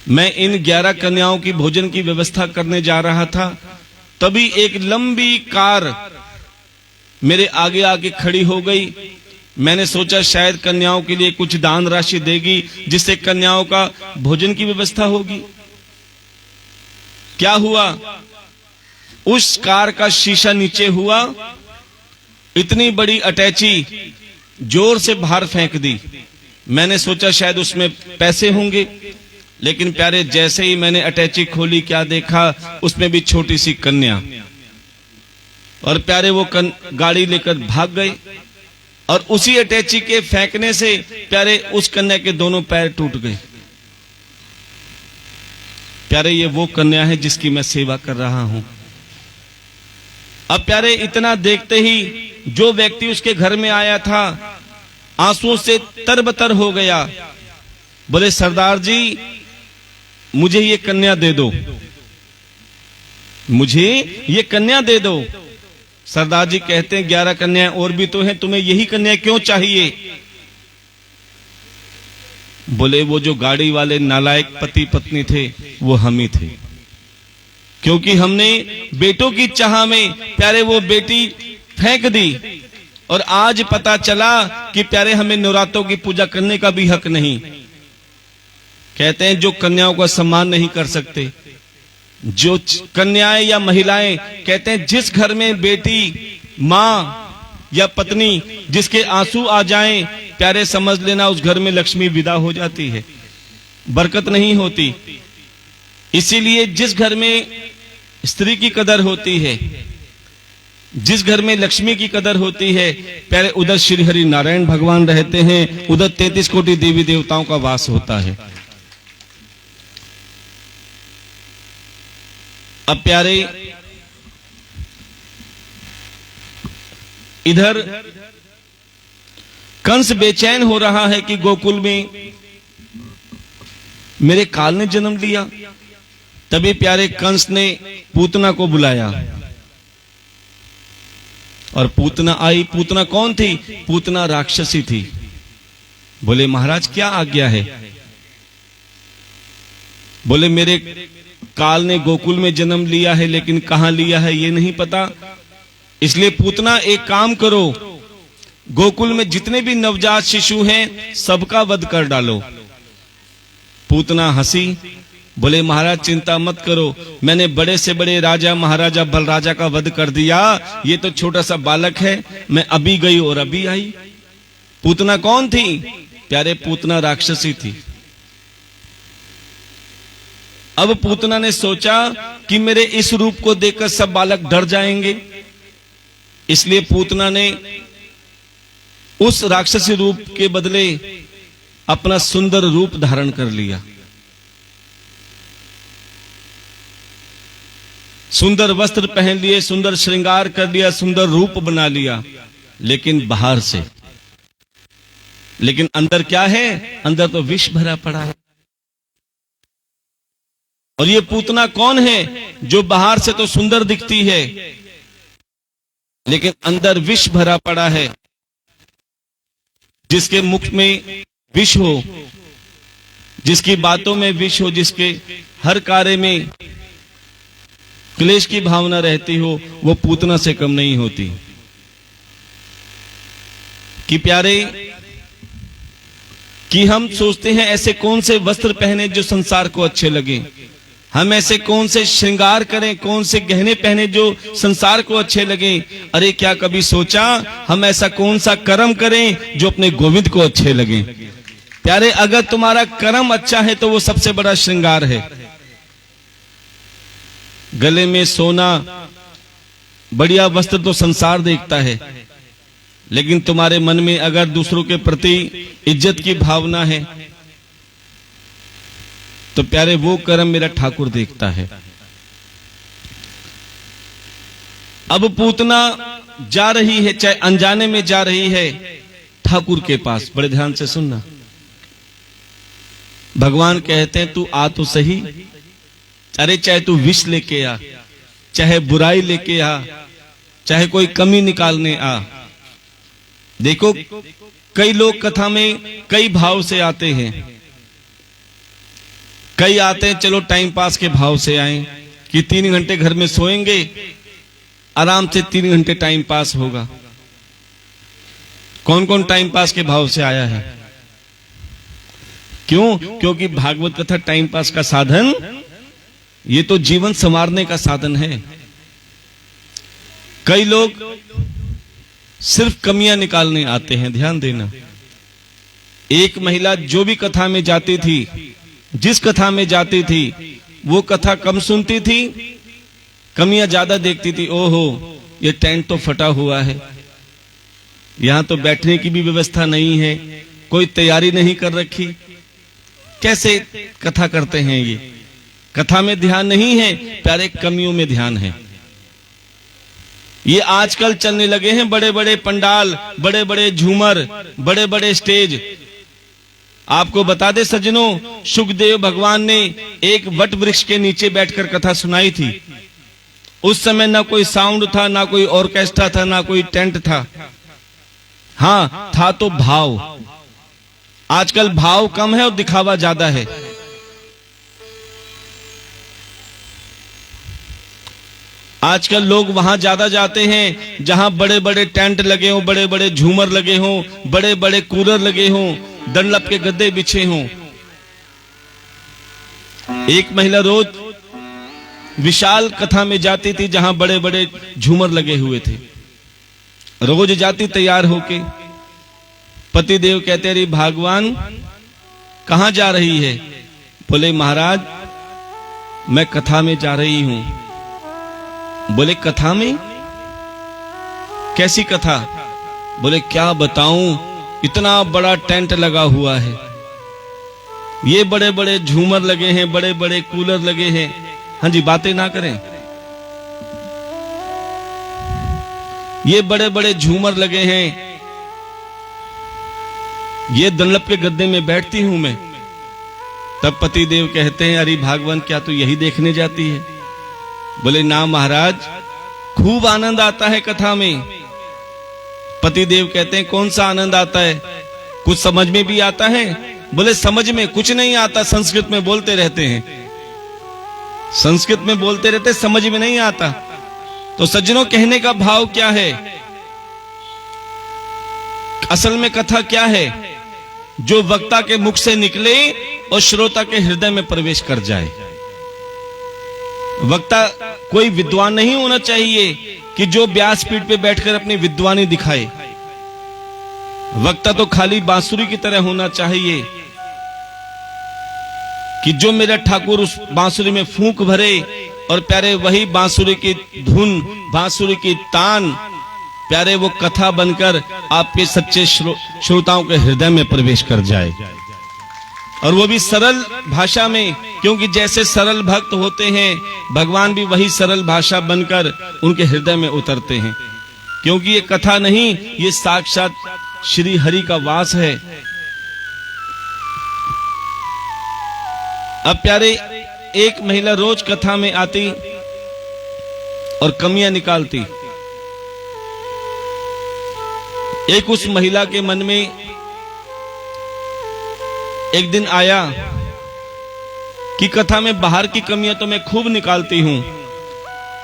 मैं इन 11 कन्याओं की भोजन की व्यवस्था करने जा रहा था, तभी एक लंबी कार मेरे आगे आके खड़ी हो गई। मैंने सोचा शायद कन्याओं के लिए कुछ दान राशि देगी जिससे कन्याओं का भोजन की व्यवस्था होगी। क्या हुआ? उस कार का शीशा नीचे हुआ, इतनी बड़ी अटैची जोर से बाहर फेंक दी। मैंने सोचा शायद उसमें पैसे होंगे, लेकिन प्यारे जैसे ही मैंने अटैची खोली क्या देखा, उसमें भी छोटी सी कन्या। और प्यारे वो गाड़ी लेकर भाग गए और उसी अटैची के फेंकने से प्यारे उस कन्या के दोनों पैर टूट गए। प्यारे ये वो कन्या है जिसकी मैं सेवा कर रहा हूं। अब प्यारे इतना देखते ही जो व्यक्ति उसके घर में आया था आंसुओं से तरबतर हो गया। बोले सरदार जी मुझे ये कन्या दे दो, मुझे ये कन्या दे दो। सरदार जी कहते हैं 11 कन्याएं और भी तो हैं, तुम्हें यही कन्या क्यों चाहिए? बोले वो जो गाड़ी वाले नालायक पति पत्नी थे वो हम ही थे, क्योंकि हमने बेटों की चाह में प्यारे वो बेटी फेंक दी और आज पता चला कि प्यारे हमें नवरात्रों की पूजा करने का भी हक नहीं। कहते हैं जो कन्याओं का सम्मान नहीं कर सकते, जो कन्याएं या महिलाएं, कहते हैं जिस घर में बेटी मां या पत्नी जिसके आंसू आ जाएं प्यारे समझ लेना उस घर में लक्ष्मी विदा हो जाती है, बरकत नहीं होती। इसीलिए जिस घर में स्त्री की कदर होती है, जिस घर में लक्ष्मी की कदर होती है प्यारे उधर श्री हरि नारायण भगवान रहते हैं, उधर 33 कोटि देवी देवताओं का वास होता है। अब प्यारे इधर कंस बेचैन हो रहा है कि गोकुल में मेरे काल ने जन्म लिया। तभी प्यारे कंस ने पूतना को बुलाया और पूतना आई। पूतना कौन थी? पूतना राक्षसी थी। बोले महाराज क्या आज्ञा है? बोले मेरे काल ने गोकुल में जन्म लिया है लेकिन कहां लिया है ये नहीं पता, इसलिए पूतना एक काम करो, गोकुल में जितने भी नवजात शिशु हैं सबका वध कर डालो। पूतना हंसी, बोले महाराज चिंता मत करो, मैंने बड़े से बड़े राजा महाराजा बलराजा का वध कर दिया, ये तो छोटा सा बालक है, मैं अभी गई और अभी आई। पूतना कौन थी? प्यारे पूतना राक्षसी थी। अब पूतना ने सोचा कि मेरे इस रूप को देखकर सब बालक डर जाएंगे, इसलिए पूतना ने उस राक्षसी रूप के बदले अपना सुंदर रूप धारण कर लिया। सुंदर वस्त्र पहन लिए, सुंदर श्रृंगार कर लिया, सुंदर रूप बना लिया, लेकिन बाहर से। लेकिन अंदर क्या है? अंदर तो विष भरा पड़ा है। और ये पूतना कौन है जो बाहर से तो सुंदर दिखती है लेकिन अंदर विष भरा पड़ा है? जिसके मुख में विष हो, जिसकी बातों में विष हो, जिसके हर कार्य में क्लेश की भावना रहती हो, वो पूतना से कम नहीं होती। कि प्यारे कि हम सोचते हैं ऐसे कौन से वस्त्र पहने जो संसार को अच्छे लगे, हम ऐसे कौन से श्रृंगार करें, कौन से गहने पहने जो संसार को अच्छे लगे। अरे क्या कभी सोचा हम ऐसा कौन सा कर्म करें जो अपने गोविंद को अच्छे लगे? प्यारे अगर तुम्हारा कर्म अच्छा है तो वो सबसे बड़ा श्रृंगार है। गले में सोना, बढ़िया वस्त्र तो संसार देखता है, लेकिन तुम्हारे मन में अगर दूसरों के प्रति इज्जत की भावना है तो प्यारे वो कर्म मेरा ठाकुर देखता है। अब पूतना जा रही है, चाहे अनजाने में जा रही है ठाकुर के पास। बड़े ध्यान से सुनना, भगवान कहते हैं तू आ तो सही। अरे चाहे तू विष लेके आ, चाहे बुराई लेके आ, चाहे कोई कमी निकालने आ। देखो कई लोग कथा में कई भाव से आते हैं, कई आते हैं चलो टाइम पास के भाव से आए कि 3 घंटे घर में सोएंगे, आराम से 3 घंटे टाइम पास होगा। कौन कौन टाइम पास के भाव से आया है? क्यों? क्योंकि भागवत कथा टाइम पास का साधन, ये तो जीवन संवारने का साधन है। कई लोग सिर्फ कमियां निकालने आते हैं। ध्यान देना, एक महिला जो भी कथा में जाती थी, जिस कथा में जाती थी, वो कथा कम सुनती थी, कमियां ज्यादा देखती थी। ओहो ये टेंट तो फटा हुआ है, यहां तो बैठने की भी व्यवस्था नहीं है, कोई तैयारी नहीं कर रखी, कैसे कथा करते हैं ये? कथा में ध्यान नहीं है प्यारे, कमियों में ध्यान है। ये आजकल चलने लगे हैं बड़े बड़े पंडाल, बड़े बड़े झूमर, बड़े बड़े स्टेज। आपको बता दे सज्जनों, सुखदेव भगवान ने एक वट वृक्ष के नीचे बैठकर कथा सुनाई थी। उस समय ना कोई साउंड था, ना कोई ऑर्केस्ट्रा था, ना कोई टेंट था। हाँ था तो भाव। आजकल भाव कम है और दिखावा ज्यादा है। आजकल लोग वहां ज्यादा जाते हैं जहां बड़े बड़े टेंट लगे हों, बड़े बड़े झूमर लगे हों, बड़े बड़े कूलर लगे हों, डंडलप के गद्दे बिछे हों। एक महिला रोज विशाल कथा में जाती थी जहां बड़े बड़े झूमर लगे हुए थे। रोज जाती तैयार होके। पतिदेव कहते, अरे भगवान कहां जा रही है? बोले महाराज मैं कथा में जा रही हूं। बोले कथा में? कैसी कथा? बोले क्या बताऊं, इतना बड़ा टेंट लगा हुआ है, ये बड़े बड़े झूमर लगे हैं, बड़े बड़े कूलर लगे हैं। हाँ जी, बातें ना करें। ये बड़े बड़े झूमर लगे हैं, ये डंडलप के गद्दे में बैठती हूं मैं। तब पतिदेव कहते हैं, अरे भगवान क्या तू यही देखने जाती है? बोले ना महाराज, खूब आनंद आता है कथा में। पतिदेव कहते हैं, कौन सा आनंद आता है? कुछ समझ में भी आता है? बोले समझ में कुछ नहीं आता, संस्कृत में बोलते रहते हैं, संस्कृत में बोलते रहते, समझ में नहीं आता। तो सज्जनों, कहने का भाव क्या है? असल में कथा क्या है? जो वक्ता के मुख से निकले और श्रोता के हृदय में प्रवेश कर जाए। वक्ता कोई विद्वान नहीं होना चाहिए कि जो व्यासपीठ पे बैठकर अपनी विद्वानी दिखाए। वक्ता तो खाली बांसुरी की तरह होना चाहिए कि जो मेरा ठाकुर उस बांसुरी में फूंक भरे और प्यारे वही बांसुरी की धुन, बांसुरी की तान प्यारे वो कथा बनकर आपके सच्चे श्रोताओं के हृदय में प्रवेश कर जाए, और वो भी सरल भाषा में। क्योंकि जैसे सरल भक्त होते हैं, भगवान भी वही सरल भाषा बनकर उनके हृदय में उतरते हैं। क्योंकि ये कथा नहीं, ये साक्षात श्री हरि का वास है। अब प्यारे, एक महिला रोज कथा में आती और कमियां निकालती। एक उस महिला के मन में एक दिन आया कि कथा में बाहर की कमियां तो मैं खूब निकालती हूं,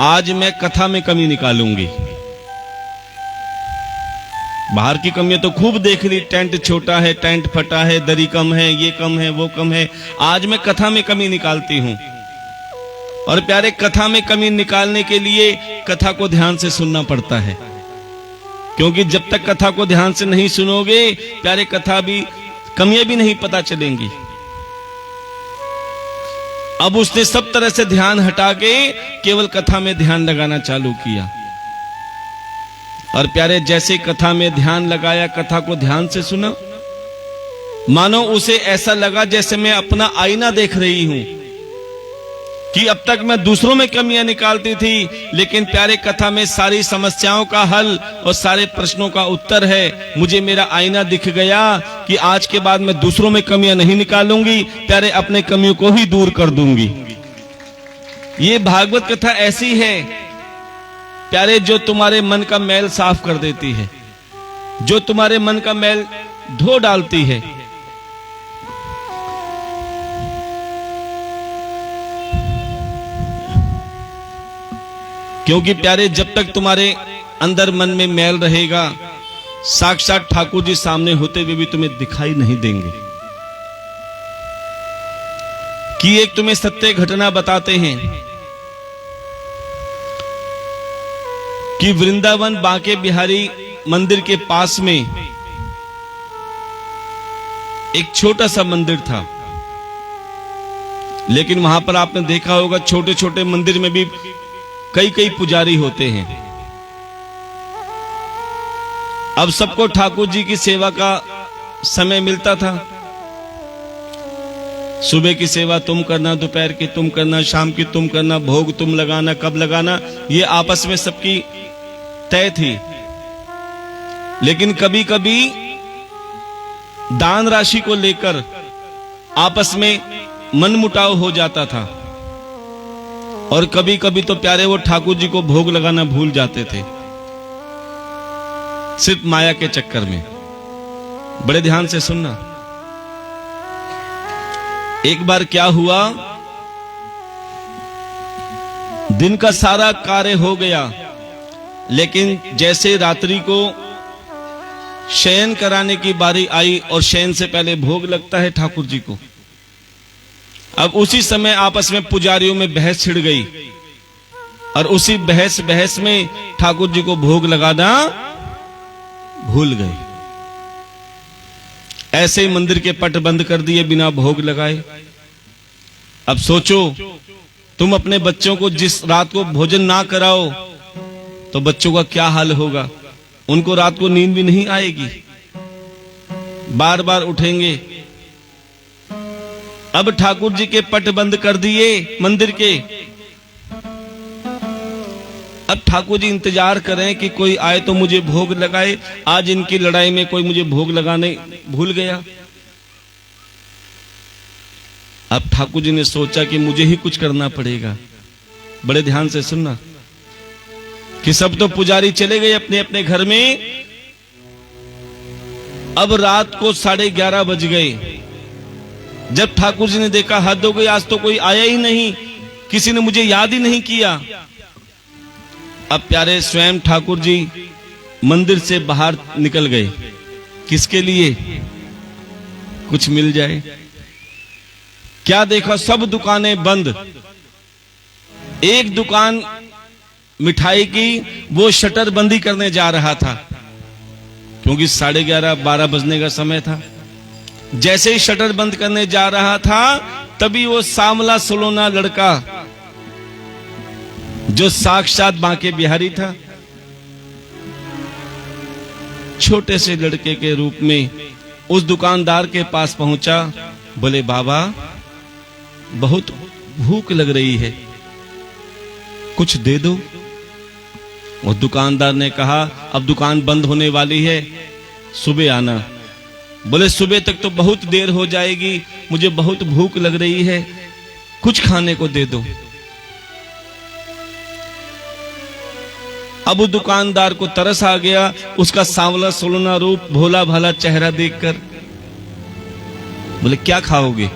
आज मैं कथा में कमी निकालूंगी। बाहर की कमियां तो खूब देख ली, टेंट छोटा है, टेंट फटा है, दरी कम है, ये कम है, वो कम है, आज मैं कथा में कमी निकालती हूं। और प्यारे, कथा में कमी निकालने के लिए कथा को ध्यान से सुनना पड़ता है। क्योंकि जब तक कथा को ध्यान से नहीं सुनोगे प्यारे, कथा भी कमियां भी नहीं पता चलेंगी। अब उसने सब तरह से ध्यान हटा के केवल कथा में ध्यान लगाना चालू किया। और प्यारे, जैसे कथा में ध्यान लगाया, कथा को ध्यान से सुना, मानो उसे ऐसा लगा जैसे मैं अपना आईना देख रही हूं। कि अब तक मैं दूसरों में कमियां निकालती थी, लेकिन प्यारे कथा में सारी समस्याओं का हल और सारे प्रश्नों का उत्तर है। मुझे मेरा आईना दिख गया कि आज के बाद मैं दूसरों में कमियां नहीं निकालूंगी, प्यारे अपने कमियों को ही दूर कर दूंगी। ये भागवत कथा ऐसी है प्यारे, जो तुम्हारे मन का मैल साफ कर देती है, जो तुम्हारे मन का मैल धो डालती है। क्योंकि प्यारे, जब तक तुम्हारे अंदर मन में मैल रहेगा, साक्षात ठाकुर जी सामने होते हुए भी तुम्हें दिखाई नहीं देंगे। कि एक तुम्हें सत्य घटना बताते हैं कि वृंदावन बांके बिहारी मंदिर के पास में एक छोटा सा मंदिर था। लेकिन वहां पर आपने देखा होगा, छोटे छोटे मंदिर में भी कई कई पुजारी होते हैं। अब सबको ठाकुर जी की सेवा का समय मिलता था। सुबह की सेवा तुम करना, दोपहर की तुम करना, शाम की तुम करना, भोग तुम लगाना, कब लगाना, ये आपस में सबकी तय थी। लेकिन कभी कभी दान राशि को लेकर आपस में मनमुटाव हो जाता था, और कभी कभी तो प्यारे वो ठाकुर जी को भोग लगाना भूल जाते थे, सिर्फ माया के चक्कर में। बड़े ध्यान से सुनना। एक बार क्या हुआ, दिन का सारा कार्य हो गया, लेकिन जैसे रात्रि को शयन कराने की बारी आई और शयन से पहले भोग लगता है ठाकुर जी को, अब उसी समय आपस में पुजारियों में बहस छिड़ गई, और उसी बहस में ठाकुर जी को भोग लगाना भूल गए। ऐसे ही मंदिर के पट बंद कर दिए बिना भोग लगाए। अब सोचो, तुम अपने बच्चों को जिस रात को भोजन ना कराओ तो बच्चों का क्या हाल होगा। उनको रात को नींद भी नहीं आएगी, बार बार उठेंगे। अब ठाकुर जी के पट बंद कर दिए मंदिर के। अब ठाकुर जी इंतजार करें कि कोई आए तो मुझे भोग लगाए। आज इनकी लड़ाई में कोई मुझे भोग लगाने भूल गया। अब ठाकुर जी ने सोचा कि मुझे ही कुछ करना पड़ेगा। बड़े ध्यान से सुनना कि सब तो पुजारी चले गए अपने अपने घर में। अब रात को 11:30 बज गए। जब ठाकुर जी ने देखा हद हो गई, आज तो कोई आया ही नहीं, किसी ने मुझे याद ही नहीं किया। अब प्यारे स्वयं ठाकुर जी मंदिर से बाहर निकल गए। किसके लिए? कुछ मिल जाए। क्या देखा, सब दुकानें बंद। एक दुकान मिठाई की, वो शटर बंदी करने जा रहा था, क्योंकि 11:30-12 बजने का समय था। जैसे ही शटर बंद करने जा रहा था, तभी वो सांवला सलोना लड़का जो साक्षात बांके बिहारी था, छोटे से लड़के के रूप में उस दुकानदार के पास पहुंचा। बोले, बाबा बहुत भूख लग रही है, कुछ दे दो। और दुकानदार ने कहा, अब दुकान बंद होने वाली है, सुबह आना। बोले, सुबह तक तो बहुत देर हो जाएगी, मुझे बहुत भूख लग रही है, कुछ खाने को दे दो। अब उस दुकानदार को तरस आ गया, उसका सांवला सोलना रूप, भोला भाला चेहरा देखकर। बोले, क्या खाओगे?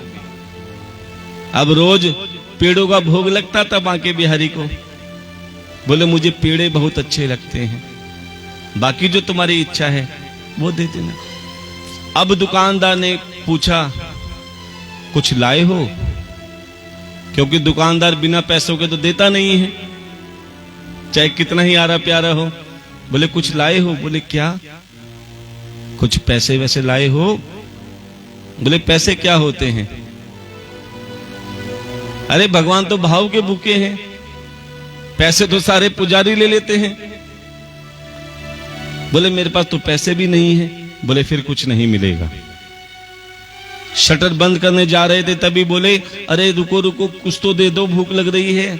अब रोज पेड़ों का भोग लगता था बांके बिहारी को। बोले, मुझे पेड़े बहुत अच्छे लगते हैं, बाकी जो तुम्हारी इच्छा है वो दे देना। अब दुकानदार ने पूछा, कुछ लाए हो? क्योंकि दुकानदार बिना पैसों के तो देता नहीं है, चाहे कितना ही आरा प्यारा हो। बोले, कुछ लाए हो? बोले, क्या? कुछ पैसे वैसे लाए हो? बोले, पैसे क्या होते हैं? अरे भगवान तो भाव के भूखे हैं, पैसे तो सारे पुजारी ले लेते हैं। बोले, मेरे पास तो पैसे भी नहीं है। बोले, फिर कुछ नहीं मिलेगा। शटर बंद करने जा रहे थे, तभी बोले, अरे रुको रुको, कुछ तो दे दो, भूख लग रही है।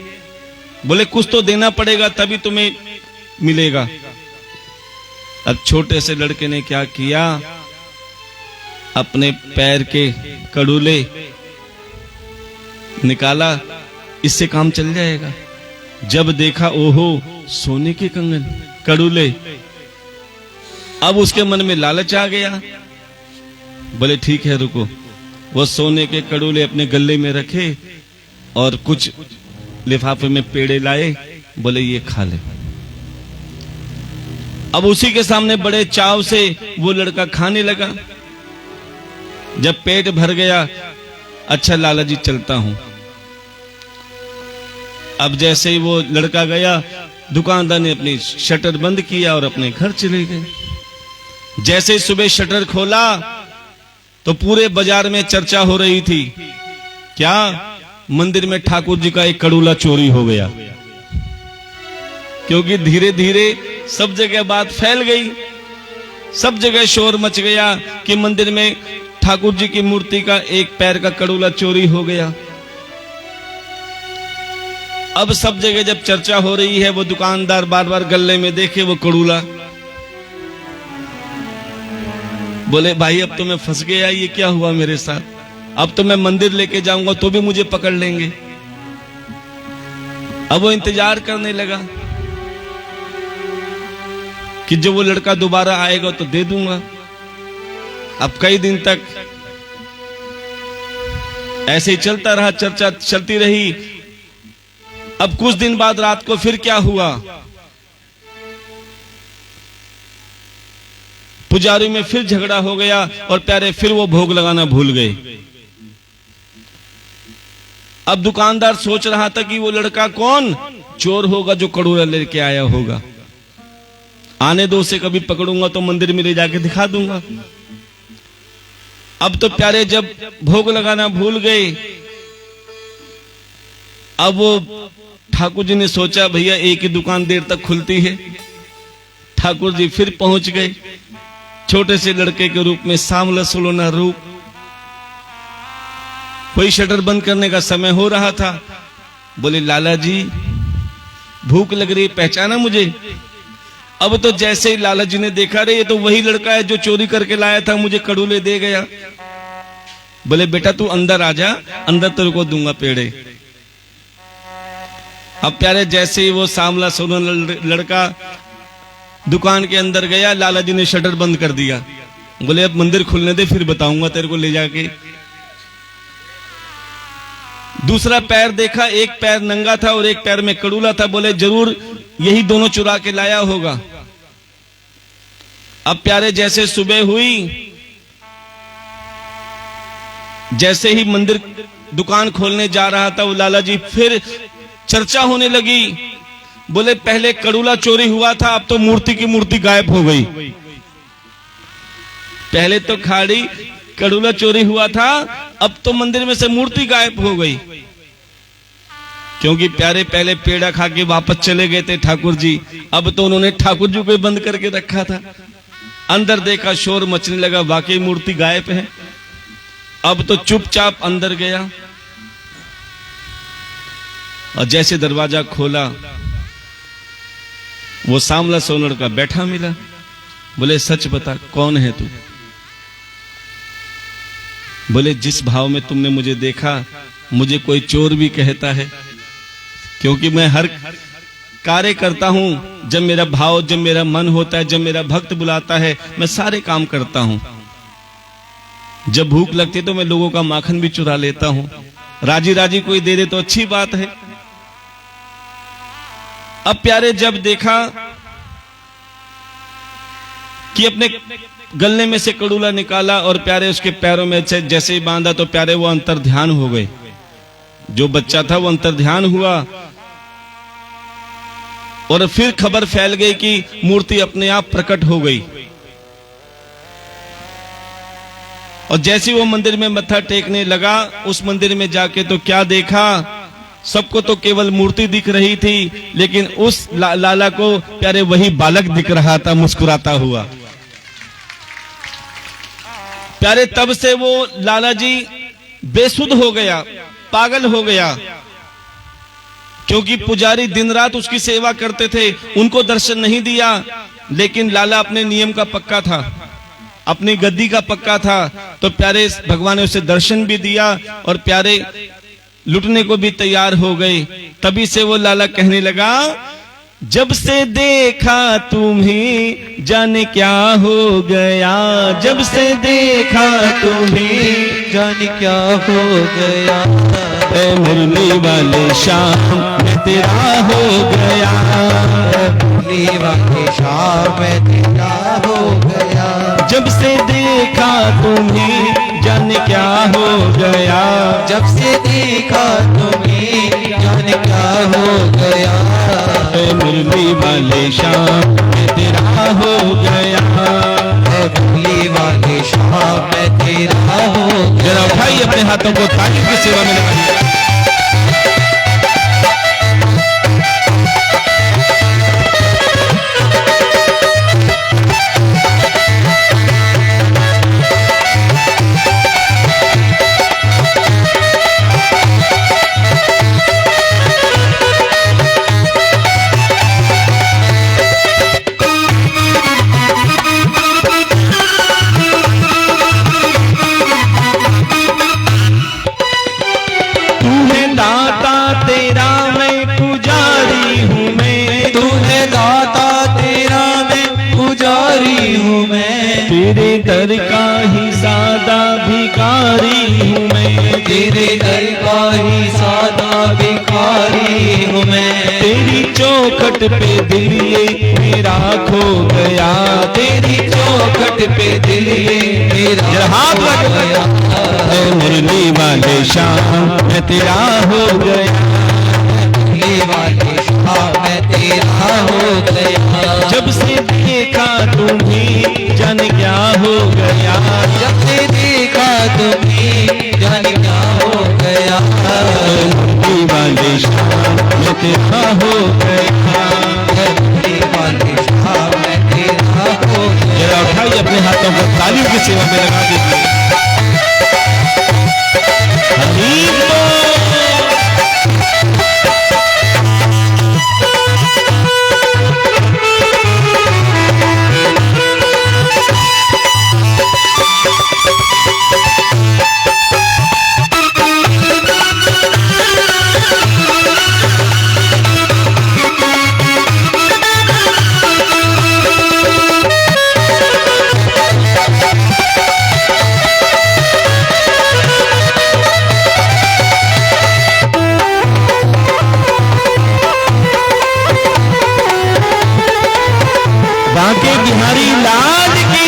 बोले, कुछ तो देना पड़ेगा, तभी तुम्हें मिलेगा। अब छोटे से लड़के ने क्या किया, अपने पैर के कड़ूले निकाला, इससे काम चल जाएगा। जब देखा, ओहो, सोने के कंगन, कड़ूले। अब उसके मन में लालच आ गया। बोले, ठीक है रुको। वो सोने के कड़ूले अपने गले में रखे और कुछ लिफाफे में पेड़े लाए। बोले, ये खा ले। अब उसी के सामने बड़े चाव से वो लड़का खाने लगा। जब पेट भर गया, अच्छा लाला जी चलता हूं। अब जैसे ही वो लड़का गया, दुकानदार ने अपनी शटर बंद किया और अपने घर चले गए। जैसे ही सुबह शटर खोला तो पूरे बाजार में चर्चा हो रही थी, क्या? मंदिर में ठाकुर जी का एक कड़ूला चोरी हो गया। क्योंकि धीरे धीरे सब जगह बात फैल गई। सब जगह शोर मच गया कि मंदिर में ठाकुर जी की मूर्ति का एक पैर का कड़ूला चोरी हो गया। अब सब जगह जब चर्चा हो रही है, वो दुकानदार बार बार गले में देखे वो कड़ूला, बोले भाई अब तो मैं फंस गया, ये क्या हुआ मेरे साथ, अब तो मैं मंदिर लेके जाऊंगा तो भी मुझे पकड़ लेंगे। अब वो इंतजार करने लगा कि जब वो लड़का दोबारा आएगा तो दे दूंगा। अब कई दिन तक ऐसे ही चलता रहा, चर्चा चलती रही। अब कुछ दिन बाद रात को फिर क्या हुआ, पुजारी में फिर झगड़ा हो गया और प्यारे फिर वो भोग लगाना भूल गए। अब दुकानदार सोच रहा था कि वो लड़का कौन चोर होगा जो कड़ूला लेके आया होगा, आने दो उसे, कभी पकड़ूंगा तो मंदिर में ले जाके दिखा दूंगा। अब तो प्यारे जब भोग लगाना भूल गए, अब वो ठाकुर जी ने सोचा भैया एक ही दुकान देर तक खुलती है। ठाकुर जी फिर पहुंच गए, छोटे से लड़के के रूप में, सांवला सुलोना रूप। कोई शटर बंद करने का समय हो रहा था। बोले लाला जी भूख लग रही, पहचाना मुझे? अब तो जैसे ही लाला जी ने देखा, रे ये तो वही लड़का है जो चोरी करके लाया था, मुझे कड़ूले दे गया। बोले बेटा तू अंदर आ जा, अंदर तेरे को दूंगा पेड़े। अब प्यारे जैसे ही वो सांवला सोना लड़का दुकान के अंदर गया, लाला जी ने शटर बंद कर दिया। बोले अब मंदिर खुलने दे, फिर बताऊंगा तेरे को ले जाके। दूसरा पैर देखा, एक पैर नंगा था और एक पैर में कड़ूला था। बोले जरूर यही दोनों चुरा के लाया होगा। अब प्यारे जैसे सुबह हुई, जैसे ही मंदिर दुकान खोलने जा रहा था, वो लाला जी फिर चर्चा होने लगी। बोले पहले कड़ूला चोरी हुआ था, अब तो मूर्ति की मूर्ति गायब हो गई। पहले तो खाड़ी कड़ूला चोरी हुआ था, अब तो मंदिर में से मूर्ति गायब हो गई। क्योंकि प्यारे पहले पेड़ा खा के वापस चले गए थे ठाकुर जी, अब तो उन्होंने ठाकुर जी को बंद करके रखा था। अंदर देखा, शोर मचने लगा, वाकई मूर्ति गायब है। अब तो चुपचाप अंदर गया और जैसे दरवाजा खोला, वो सांवला सोनर का बैठा मिला। बोले सच बता कौन है तू? बोले जिस भाव में तुमने मुझे देखा, मुझे कोई चोर भी कहता है, क्योंकि मैं हर कार्य करता हूं जब मेरा भाव, जब मेरा मन होता है, जब मेरा भक्त बुलाता है, मैं सारे काम करता हूं। जब भूख लगती तो मैं लोगों का माखन भी चुरा लेता हूं। राजी राजी कोई दे दे तो अच्छी बात है। अब प्यारे जब देखा कि अपने गले में से कड़ूला निकाला और प्यारे उसके पैरों में से जैसे ही बांधा, तो प्यारे वो अंतर ध्यान हो गए। जो बच्चा था वो अंतर ध्यान हुआ और फिर खबर फैल गई कि मूर्ति अपने आप प्रकट हो गई। और जैसे वो मंदिर में मत्था टेकने लगा, उस मंदिर में जाके तो क्या देखा, सबको तो केवल मूर्ति दिख रही थी, लेकिन उस लाला को प्यारे वही बालक दिख रहा था, मुस्कुराता हुआ। प्यारे तब से वो लाला जी बेसुध हो गया, पागल हो गया, क्योंकि पुजारी दिन रात उसकी सेवा करते थे, उनको दर्शन नहीं दिया। लेकिन लाला अपने नियम का पक्का था, अपनी गद्दी का पक्का था, तो प्यारे भगवान ने उसे दर्शन भी दिया और प्यारे लुटने को भी तैयार हो गए। तभी से वो लाला कहने लगा, जब से देखा तुम्हें जाने क्या हो गया, जब से देखा तुम्हें जाने क्या हो गया, ऐ मुरली वाले शाम में तेरा हो गया, मुरली वाले शाम में तेरा हो गया, जब से देखा तुम्हें जाने क्या हो गया, जब से देखा तुम्हें जाने क्या हो गया, ऐ मुरली वाले शाम में तेरा हो गया, ऐ मुरली वाले शाम में तेरा हो गया। जरा उठाइए अपने हाथों को, ताली की सेवा में लगाइए। तेरे दर का ही सादा भिखारी हूँ मैं, तेरे दर का ही सादा भिखारी हूँ मैं। तेरी चौखट पे दिल ये मेरा खो गया, तेरी चौखट पे दिल ये मेरा हाथ खो गया। मुरली वाले शाम मैं तेरा हो गया, मुरली वाले शाम मैं तेरा हो गया। जब से देखा तुम्हें जान क्या हो गया, जब से देखा तुम्हें जान क्या हो गया। मुरली वाले शाम मैं तेरा हो गया। मुरली वाले शाम मैं तेरा हो गया। जरा उठाइए अपने हाथों को तालियों की सेवा में लगा दीजिए। बांके बिहारी लाल की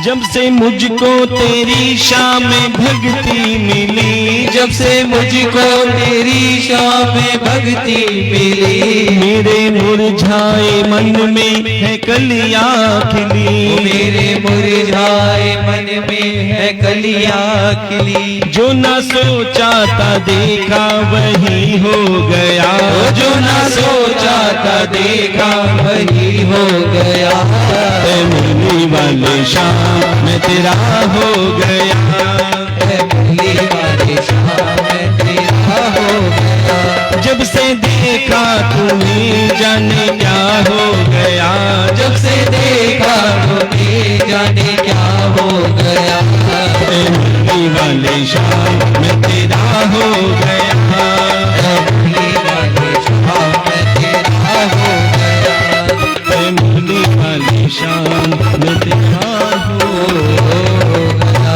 जब से मुझको तेरी शाम में भक्ति मिली, जब से मुझको तेरी शाम में भक्ति मिली। मेरे मुरझाए मन में है कलियां खिली, मेरे मुरझाए मन में है कलियां खिली। जो न सोचा था देखा वही हो गया, जो न सोचा था देखा वही हो गया। मुरली वाले शाम मैं तेरा हो गया, मुरली वाले शाम मैं तेरा हो गया। जब से देखा तुम्हें जाने क्या हो गया, जब से देखा तुम्हें जाने क्या हो गया। मुरली वाले शाम मैं तेरा हो गया, मुरली वाले शाम मैं तेरा हो गया। मुरली वाले शाम मैं तेरा हो गया।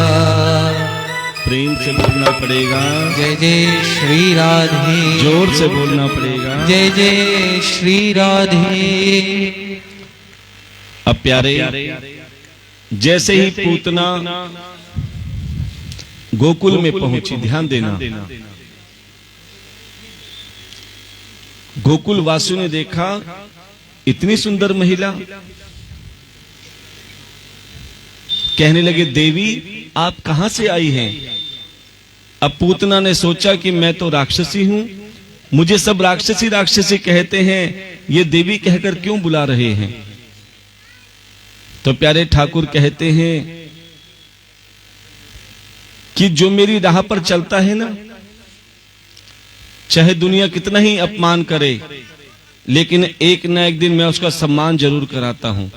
प्रेम से बोलना पड़ेगा, जय जय श्री राधे। जोर से बोलना पड़ेगा। जय जय श्री राधे। अब प्यारे, जैसे ही पूतना गोकुल में पहुंची, ध्यान देना, गोकुल वासु ने देखा इतनी सुंदर महिला, कहने लगे देवी आप कहां से आई हैं? अब पूतना ने सोचा कि मैं तो राक्षसी हूं, मुझे सब राक्षसी राक्षसी कहते हैं, ये देवी कहकर क्यों बुला रहे हैं? तो प्यारे ठाकुर कहते हैं कि जो मेरी राह पर चलता है ना, चाहे दुनिया कितना ही अपमान करे, लेकिन एक न एक दिन मैं उसका सम्मान जरूर कराता हूं।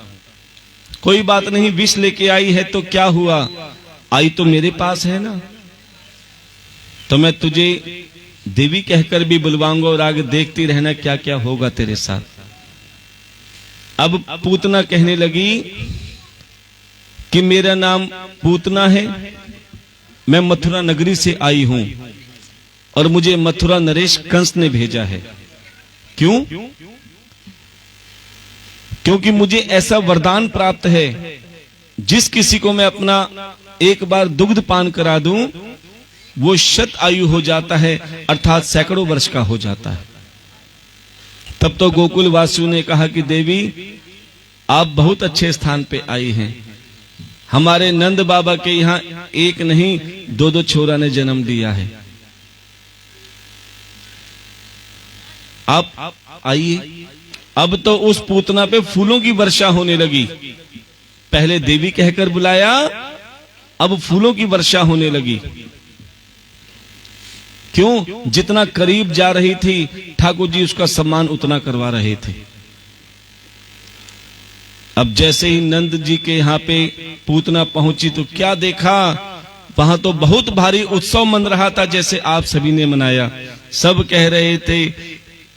कोई बात नहीं, विष लेके आई है तो क्या हुआ, आई तो मेरे पास है ना, तो मैं तुझे देवी कहकर भी बुलवाऊंगा और आगे देखती रहना क्या क्या होगा तेरे साथ। अब पूतना कहने लगी कि मेरा नाम पूतना है, मैं मथुरा नगरी से आई हूं और मुझे मथुरा नरेश कंस ने भेजा है। क्यों? क्योंकि मुझे ऐसा वरदान प्राप्त है, जिस किसी को मैं अपना एक बार दुग्ध पान करा दूं वो शत आयु हो जाता है, अर्थात सैकड़ों वर्ष का हो जाता है। तब तो गोकुल वासियों ने कहा कि देवी आप बहुत अच्छे स्थान पे आई हैं। हमारे नंद बाबा के यहाँ एक नहीं दो दो छोरा ने जन्म दिया है। आप आइए। अब तो उस पूतना पे फूलों की वर्षा होने लगी। पहले देवी कहकर बुलाया, अब फूलों की वर्षा होने लगी। क्यों? जितना करीब जा रही थी ठाकुर जी उसका सम्मान उतना करवा रहे थे। अब जैसे ही नंद जी के यहाँ पे पूतना पहुंची तो क्या देखा, वहां तो बहुत भारी उत्सव मन रहा था, जैसे आप सभी ने मनाया। सब कह रहे थे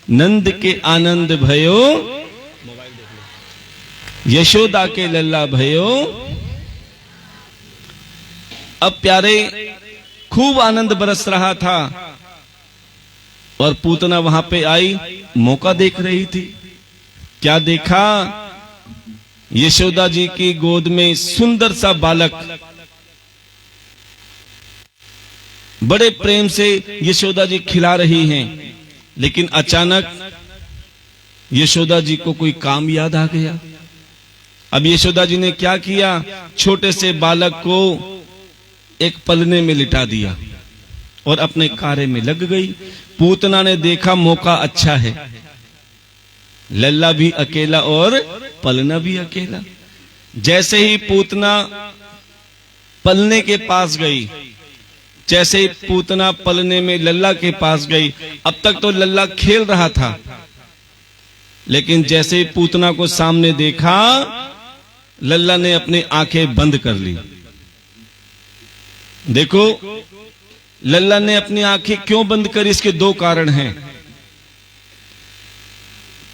नंद के आनंद भयो, यशोदा के लल्ला भयो। अब प्यारे खूब आनंद बरस रहा था और पूतना वहां पे आई, मौका देख रही थी। क्या देखा? यशोदा जी की गोद में सुंदर सा बालक, बड़े प्रेम से यशोदा जी खिला रही हैं। लेकिन अचानक यशोदा जी को कोई काम याद आ गया। अब यशोदा जी ने क्या किया? छोटे से बालक को एक पलने में लिटा दिया और अपने कार्य में लग गई। पूतना ने देखा मौका अच्छा है, लल्ला भी अकेला और पलना भी अकेला। जैसे ही पूतना पलने के पास गई, जैसे ही पूतना पलने में लल्ला के पास गई, अब तक तो लल्ला खेल रहा था, लेकिन जैसे ही पूतना को सामने देखा लल्ला ने अपनी आंखें बंद कर ली। देखो लल्ला ने अपनी आंखें क्यों बंद करी, इसके दो कारण हैं।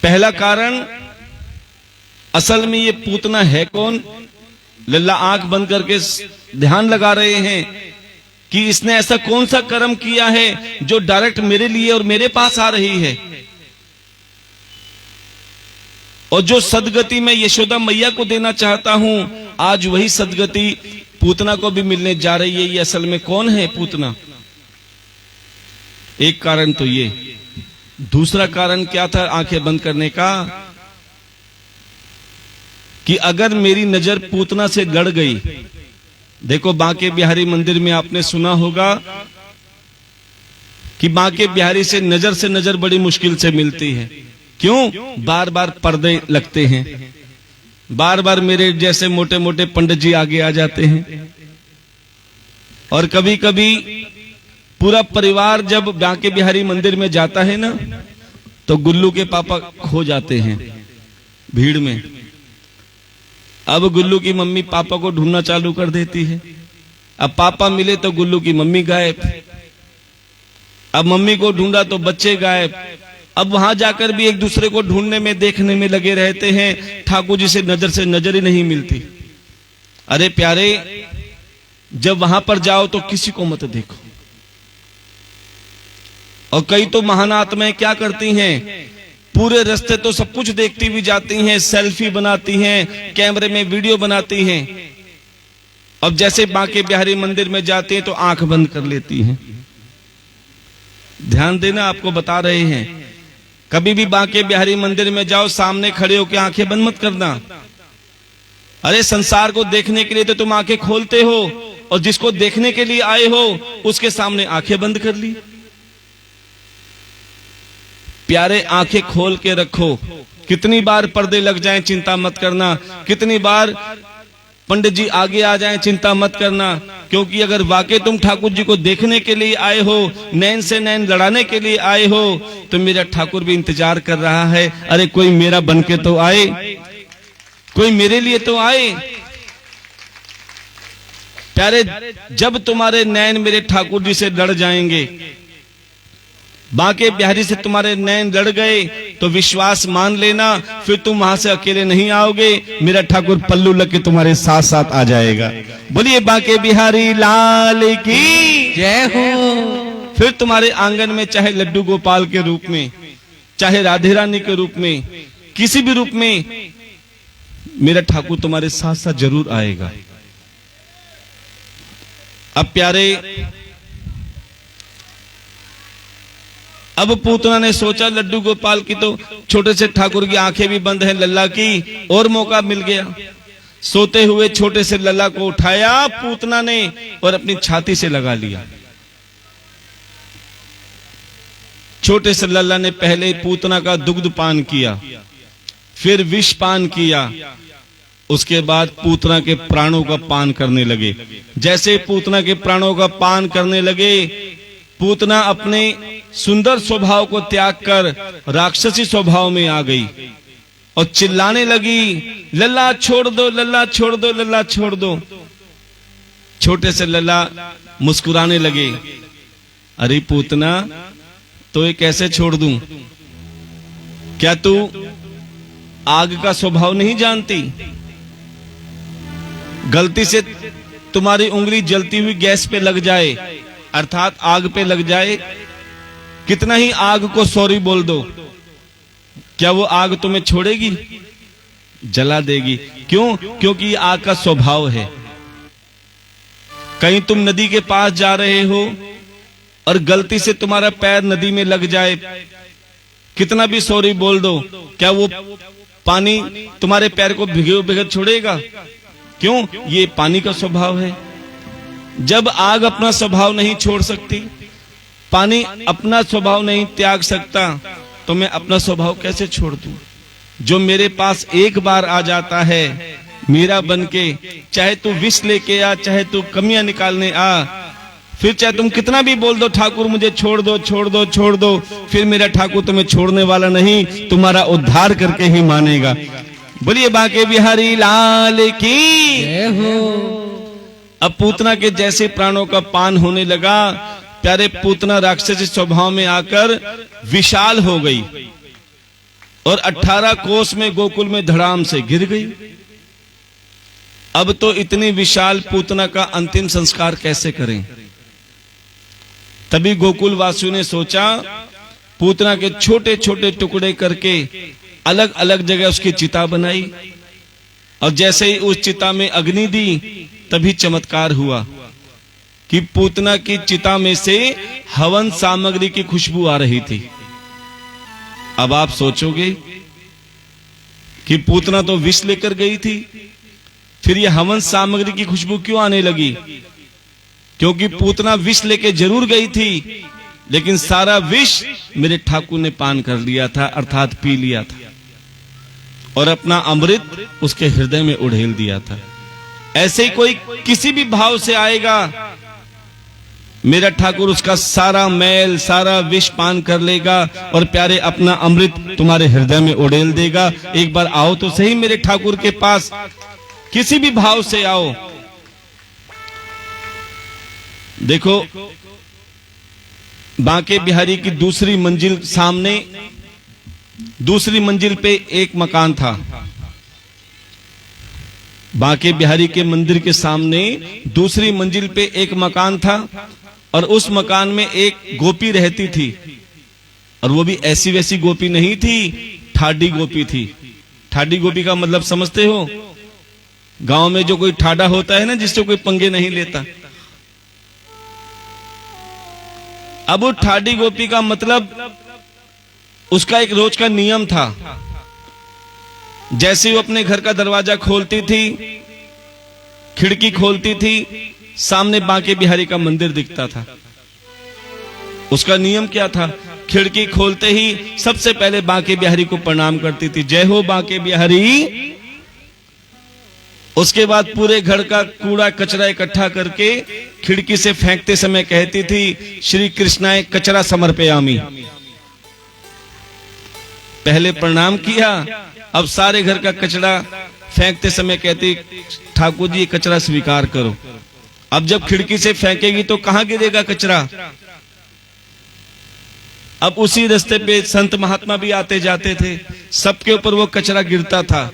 पहला कारण, असल में ये पूतना है कौन? लल्ला आंख बंद करके ध्यान लगा रहे हैं कि इसने ऐसा कौन सा कर्म किया है जो डायरेक्ट मेरे लिए और मेरे पास आ रही है, और जो सदगति मैं यशोदा मैया को देना चाहता हूं, आज वही सदगति पूतना को भी मिलने जा रही है। ये असल में कौन है पूतना? एक कारण तो ये। दूसरा कारण क्या था आंखें बंद करने का? कि अगर मेरी नजर पूतना से लड़ गई, देखो बांके बिहारी मंदिर में आपने सुना होगा कि बांके बिहारी से नजर बड़ी मुश्किल से मिलती है। क्यों? बार बार पर्दे लगते हैं, बार बार मेरे जैसे मोटे मोटे पंडित जी आगे आ जाते हैं, और कभी कभी पूरा परिवार जब बांके बिहारी मंदिर में जाता है ना, तो गुल्लू के पापा खो जाते हैं भीड़ में। अब गुल्लू की मम्मी पापा को ढूंढना चालू कर देती है। अब पापा मिले तो गुल्लू की मम्मी गायब, अब मम्मी को ढूंढा तो बच्चे गायब। अब वहां जाकर भी एक दूसरे को ढूंढने में, देखने में लगे रहते हैं। ठाकुर जी से नजर ही नहीं मिलती। अरे प्यारे, जब वहां पर जाओ तो किसी को मत देखो। और कई तो महान आत्माएं क्या करती हैं, पूरे रास्ते तो सब कुछ देखती हुई जाती हैं, सेल्फी बनाती हैं, कैमरे में वीडियो बनाती हैं, अब जैसे बांके बिहारी मंदिर में जाती हैं तो आंख बंद कर लेती हैं। ध्यान देना, आपको बता रहे हैं, कभी भी बांके बिहारी मंदिर में जाओ, सामने खड़े होकर आंखें बंद मत करना। अरे संसार को देखने के लिए तो तुम आंखें खोलते हो, और जिसको देखने के लिए आए हो उसके सामने आंखें बंद कर ली। प्यारे, आंखें खोल के रखो। कितनी बार पर्दे लग जाएं चिंता मत करना, कितनी बार पंडित जी आगे आ जाएं चिंता मत करना, क्योंकि अगर वाकई तुम ठाकुर जी को देखने के लिए आए हो, नैन से नैन लड़ाने के लिए आए हो, तो मेरा ठाकुर भी इंतजार कर रहा है। अरे कोई मेरा बन के तो आए, कोई मेरे लिए तो आए। प्यारे, जब तुम्हारे नैन मेरे ठाकुर जी से लड़ जाएंगे, बांके बिहारी से तुम्हारे नैन लड़ गए, तो विश्वास मान लेना, फिर तुम वहां से अकेले नहीं आओगे, मेरा ठाकुर पल्लू लग के तुम्हारे साथ साथ आ जाएगा। बोलिए बांके बिहारी लाल की जय हो। फिर तुम्हारे आंगन में चाहे लड्डू गोपाल के रूप में, चाहे राधे रानी के रूप में, किसी भी रूप में मेरा ठाकुर तुम्हारे साथ साथ जरूर आएगा। अब प्यारे, अब पूतना ने सोचा लड्डू गोपाल की तो छोटे से ठाकुर की आंखें भी बंद हैं, लल्ला की और मौका मिल गया। सोते हुए छोटे से लल्ला को उठाया पूतना ने और अपनी छाती से लगा लिया। छोटे से लल्ला ने पहले पूतना का दुग्ध पान किया, फिर विष पान किया, उसके बाद पूतना के प्राणों का पान करने लगे। जैसे पूतना के प्राणों का पान करने लगे, पूतना अपने सुंदर स्वभाव को त्याग कर राक्षसी स्वभाव में आ गई और चिल्लाने लगी, लल्ला छोड़ दो, लल्ला छोड़ दो, लल्ला छोड़ दो। छोटे से लल्ला मुस्कुराने लगे, अरे पूतना तो ये कैसे छोड़ दूं? क्या तू आग का स्वभाव नहीं जानती? गलती से तुम्हारी उंगली जलती हुई गैस पे लग जाए, अर्थात आग पे लग जाए, कितना ही आग को सॉरी बोल दो, क्या वो आग तुम्हें छोड़ेगी? जला देगी। क्यों? क्योंकि ये आग का स्वभाव है। कहीं तुम नदी के पास जा रहे हो और गलती से तुम्हारा पैर नदी में लग जाए, कितना भी सॉरी बोल दो, क्या वो पानी तुम्हारे पैर को भिगे भिगे छोड़ेगा? क्यों? ये पानी का स्वभाव है। जब आग अपना स्वभाव नहीं छोड़ सकती, पानी अपना स्वभाव नहीं त्याग सकता, तो मैं अपना स्वभाव कैसे छोड़ दूं? जो मेरे पास एक बार आ जाता है मेरा बनके, चाहे तू विष लेके आ, चाहे तू कमियां निकालने आ, फिर चाहे तुम कितना भी बोल दो ठाकुर मुझे छोड़ दो, छोड़ दो, छोड़ दो, फिर मेरा ठाकुर तुम्हें छोड़ने वाला नहीं, तुम्हारा उद्धार करके ही मानेगा। बोलिए बांके बिहारी लाल की जय हो। अब पूतना के जैसे प्राणों का पान होने लगा, प्यारे पूतना राक्षसी स्वभाव में आकर विशाल हो गई और 18 कोस में गोकुल में धड़ाम से गिर गई। अब तो इतनी विशाल पूतना का अंतिम संस्कार कैसे करें? तभी गोकुल वासियों ने सोचा, पूतना के छोटे छोटे टुकड़े करके अलग अलग जगह उसकी चिता बनाई और जैसे ही उस चिता में अग्नि दी, तभी चमत्कार हुआ कि पूतना की चिता में से हवन सामग्री की खुशबू आ रही थी। अब आप सोचोगे कि पूतना तो विष लेकर गई थी, फिर यह हवन सामग्री की खुशबू क्यों आने लगी? क्योंकि पूतना विष लेके जरूर गई थी, लेकिन सारा विष मेरे ठाकुर ने पान कर लिया था, अर्थात पी लिया था, और अपना अमृत उसके हृदय में उड़ेल दिया था। ऐसे ही कोई किसी भी भाव से आएगा, मेरा ठाकुर उसका सारा मैल, सारा विष पान कर लेगा और प्यारे अपना अमृत तुम्हारे हृदय में उड़ेल देगा। एक बार आओ तो सही मेरे ठाकुर के पास, किसी भी भाव से आओ। देखो, बांके बिहारी की दूसरी मंजिल सामने, दूसरी मंजिल पे एक मकान था। बांके बिहारी के मंदिर के सामने दूसरी मंजिल पे एक मकान था और उस मकान में एक गोपी रहती थी, और वो भी ऐसी वैसी गोपी नहीं थी, ठाडी गोपी थी। ठाडी गोपी का मतलब समझते हो? गांव में जो कोई ठाडा होता है ना, जिससे कोई पंगे नहीं लेता। अब वो ठाडी गोपी का मतलब, उसका एक रोज का नियम था। जैसे वो अपने घर का दरवाजा खोलती थी, खिड़की खोलती थी, सामने बांके बिहारी का मंदिर दिखता था। उसका नियम क्या था? खिड़की खोलते ही सबसे पहले बांके बिहारी को प्रणाम करती थी, जय हो बांके बिहारी। उसके बाद पूरे घर का कूड़ा कचरा इकट्ठा करके खिड़की से फेंकते समय कहती थी, श्री कृष्णाय कचरा समर्पयामि। पहले प्रणाम किया, अब सारे घर का कचरा फेंकते समय कहती, ठाकुर जी कचरा स्वीकार करो। अब जब खिड़की से फेंकेगी तो कहां गिरेगा कचरा? अब उसी रास्ते पे संत महात्मा भी आते जाते थे, सबके ऊपर वो कचरा गिरता था,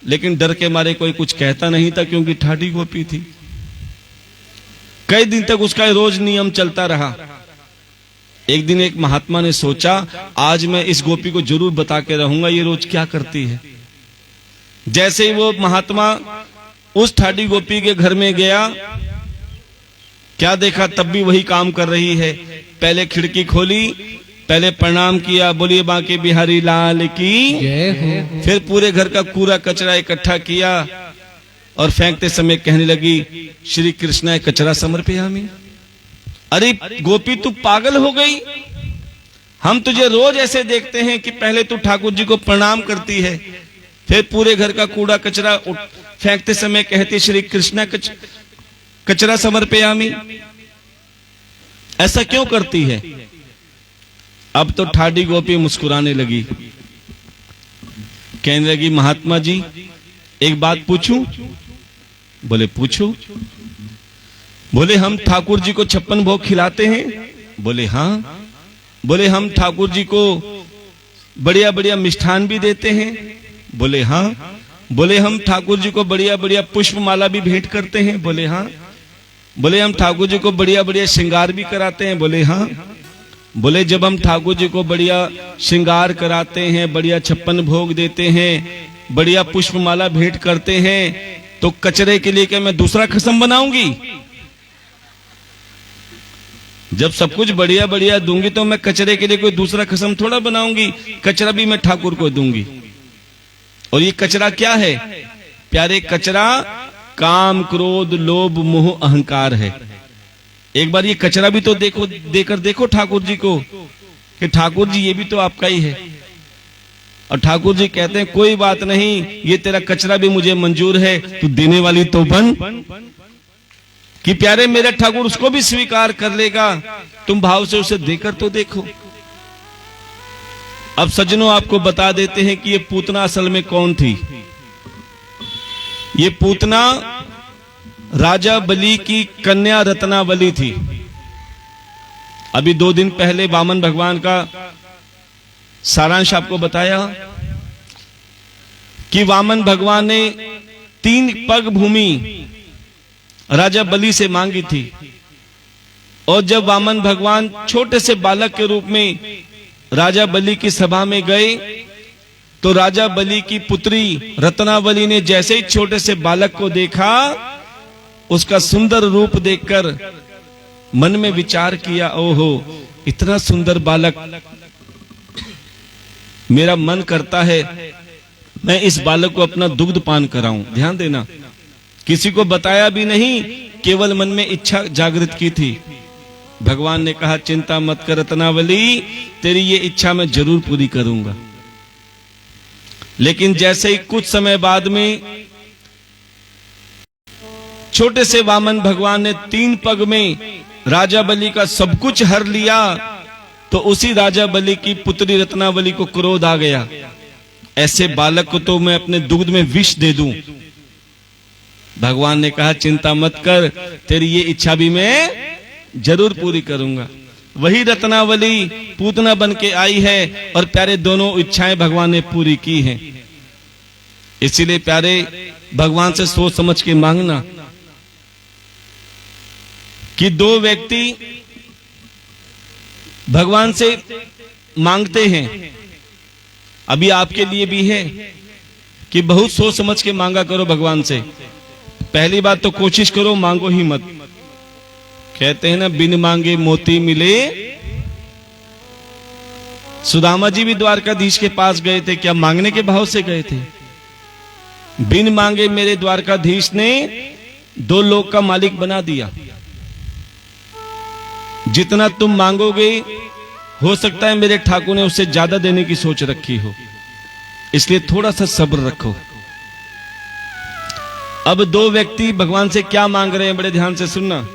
लेकिन डर के मारे कोई कुछ कहता नहीं था, क्योंकि ठाडी गोपी थी। कई दिन तक उसका रोज नियम चलता रहा। एक दिन एक महात्मा ने सोचा, आज मैं इस गोपी को जरूर बता के रहूंगा ये रोज क्या करती है। जैसे ही वो महात्मा उस ठाडी गोपी के घर में गया, क्या देखा? तब भी वही काम कर रही है। पहले खिड़की खोली, पहले प्रणाम किया, बोलिए बांके बिहारी लाल की जय हो। फिर पूरे घर का कूड़ा कचरा इकट्ठा किया और फेंकते समय कहने लगी, श्री कृष्णाय कचरा समर्पयामि। अरे गोपी तू पागल हो गई, हम तुझे रोज ऐसे देखते हैं कि पहले तू ठाकुर जी को प्रणाम करती है, फिर पूरे घर का कूड़ा कचरा फेंकते समय कहती श्री कृष्णा कचरा समर्पयामि। ऐसा क्यों करती है? अब तो ठाडी गोपी मुस्कुराने लगी, कहने लगी, महात्मा जी एक बात पूछूं? बोले पूछो। बोले हम ठाकुर जी को 56 भोग खिलाते हैं? बोले हाँ। बोले हम ठाकुर जी को बढ़िया बढ़िया मिष्ठान भी देते हैं? बोले हाँ। बोले हम ठाकुर जी को बढ़िया बढ़िया पुष्प माला भी भेंट करते हैं? बोले हाँ। बोले हम ठाकुर जी को बढ़िया बढ़िया श्रृंगार भी कराते हैं? बोले हाँ। बोले जब हम ठाकुर जी को बढ़िया श्रृंगार कराते हैं, बढ़िया 56 भोग देते हैं, बढ़िया पुष्प माला भेंट करते हैं, तो कचरे के लिए क्या मैं दूसरा खसम बनाऊंगी? जब सब कुछ बढ़िया बढ़िया दूंगी तो मैं कचरे के लिए कोई दूसरा खसम थोड़ा बनाऊंगी, कचरा भी मैं ठाकुर को दूंगी। और ये कचरा क्या है प्यारे? कचरा काम, क्रोध, लोभ, मोह, अहंकार है। एक बार ये कचरा भी तो देखो, देकर देखो ठाकुर जी को कि ठाकुर जी ये भी तो आपका ही है। और ठाकुर जी कहते हैं कोई बात नहीं, ये तेरा कचरा भी मुझे मंजूर है, तू देने वाली तो बन। कि प्यारे मेरे ठाकुर उसको भी स्वीकार कर लेगा, तुम भाव से उसे देकर तो देखो। अब सज्जनों आपको बता देते हैं कि ये पूतना असल में कौन थी। ये पूतना राजा बलि की कन्या रत्नावली थी। अभी 2 दिन पहले वामन भगवान का सारांश आपको बताया कि वामन भगवान ने 3 पग भूमि राजा बलि से मांगी थी। और जब वामन भगवान छोटे से बालक के रूप में राजा बलि की सभा में गए, तो राजा बलि की पुत्री रत्नावली ने जैसे ही छोटे से बालक को देखा, उसका सुंदर रूप देखकर मन में विचार किया, ओहो इतना सुंदर बालक, मेरा मन करता है मैं इस बालक को अपना दुग्ध पान कराऊं। ध्यान देना, किसी को बताया भी नहीं, केवल मन में इच्छा जागृत की थी। भगवान ने कहा चिंता मत कर रत्नावली, तेरी ये इच्छा मैं जरूर पूरी करूंगा। लेकिन जैसे ही कुछ समय बाद में छोटे से वामन भगवान ने 3 पग में राजा बलि का सब कुछ हर लिया, तो उसी राजा बलि की पुत्री रत्नावली को क्रोध आ गया, ऐसे बालक को तो मैं अपने दुग्ध में विष दे दूं। भगवान ने कहा चिंता मत कर, तेरी ये इच्छा भी मैं जरूर पूरी करूंगा। वही रत्नावली पूतना बन के आई है और प्यारे दोनों इच्छाएं भगवान ने पूरी की हैं। इसीलिए प्यारे भगवान से सोच समझ के मांगना कि 2 व्यक्ति भगवान से मांगते हैं, अभी आपके लिए भी है कि बहुत सोच समझ के मांगा करो भगवान से। पहली बात तो कोशिश करो मांगो ही मत। कहते हैं ना बिन मांगे मोती मिले। सुदामा जी भी द्वारकाधीश के पास गए थे, क्या मांगने के भाव से गए थे? बिन मांगे मेरे द्वारकाधीश ने 2 लोक का मालिक बना दिया। जितना तुम मांगोगे हो सकता है मेरे ठाकुर ने उससे ज्यादा देने की सोच रखी हो, इसलिए थोड़ा सा सब्र रखो। अब 2 व्यक्ति भगवान से क्या मांग रहे हैं, बड़े ध्यान से सुनना।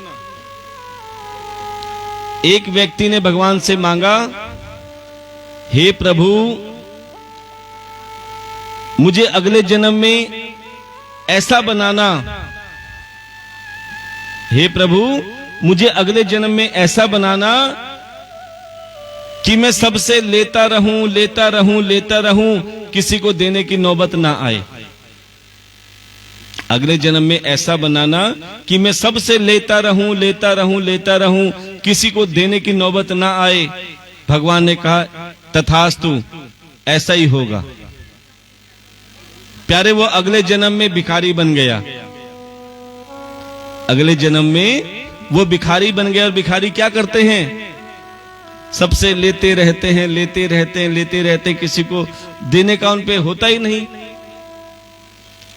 एक व्यक्ति ने भगवान से मांगा, हे प्रभु मुझे अगले जन्म में ऐसा बनाना, हे प्रभु मुझे अगले जन्म में ऐसा बनाना कि मैं सबसे लेता रहूं, लेता रहूं, लेता रहूं, किसी को देने की नौबत ना आए। अगले जन्म में ऐसा बनाना कि मैं सबसे लेता रहूं, लेता रहूं, लेता रहूं, किसी को देने की नौबत ना आए। भगवान ने कहा तथास्तु, ऐसा ही होगा। प्यारे वो अगले जन्म में भिखारी बन गया। अगले जन्म में वो भिखारी बन गया। और भिखारी क्या करते हैं? सबसे लेते रहते हैं, लेते रहते हैं, लेते रहते हैं, किसी को देने का उन पे होता ही नहीं।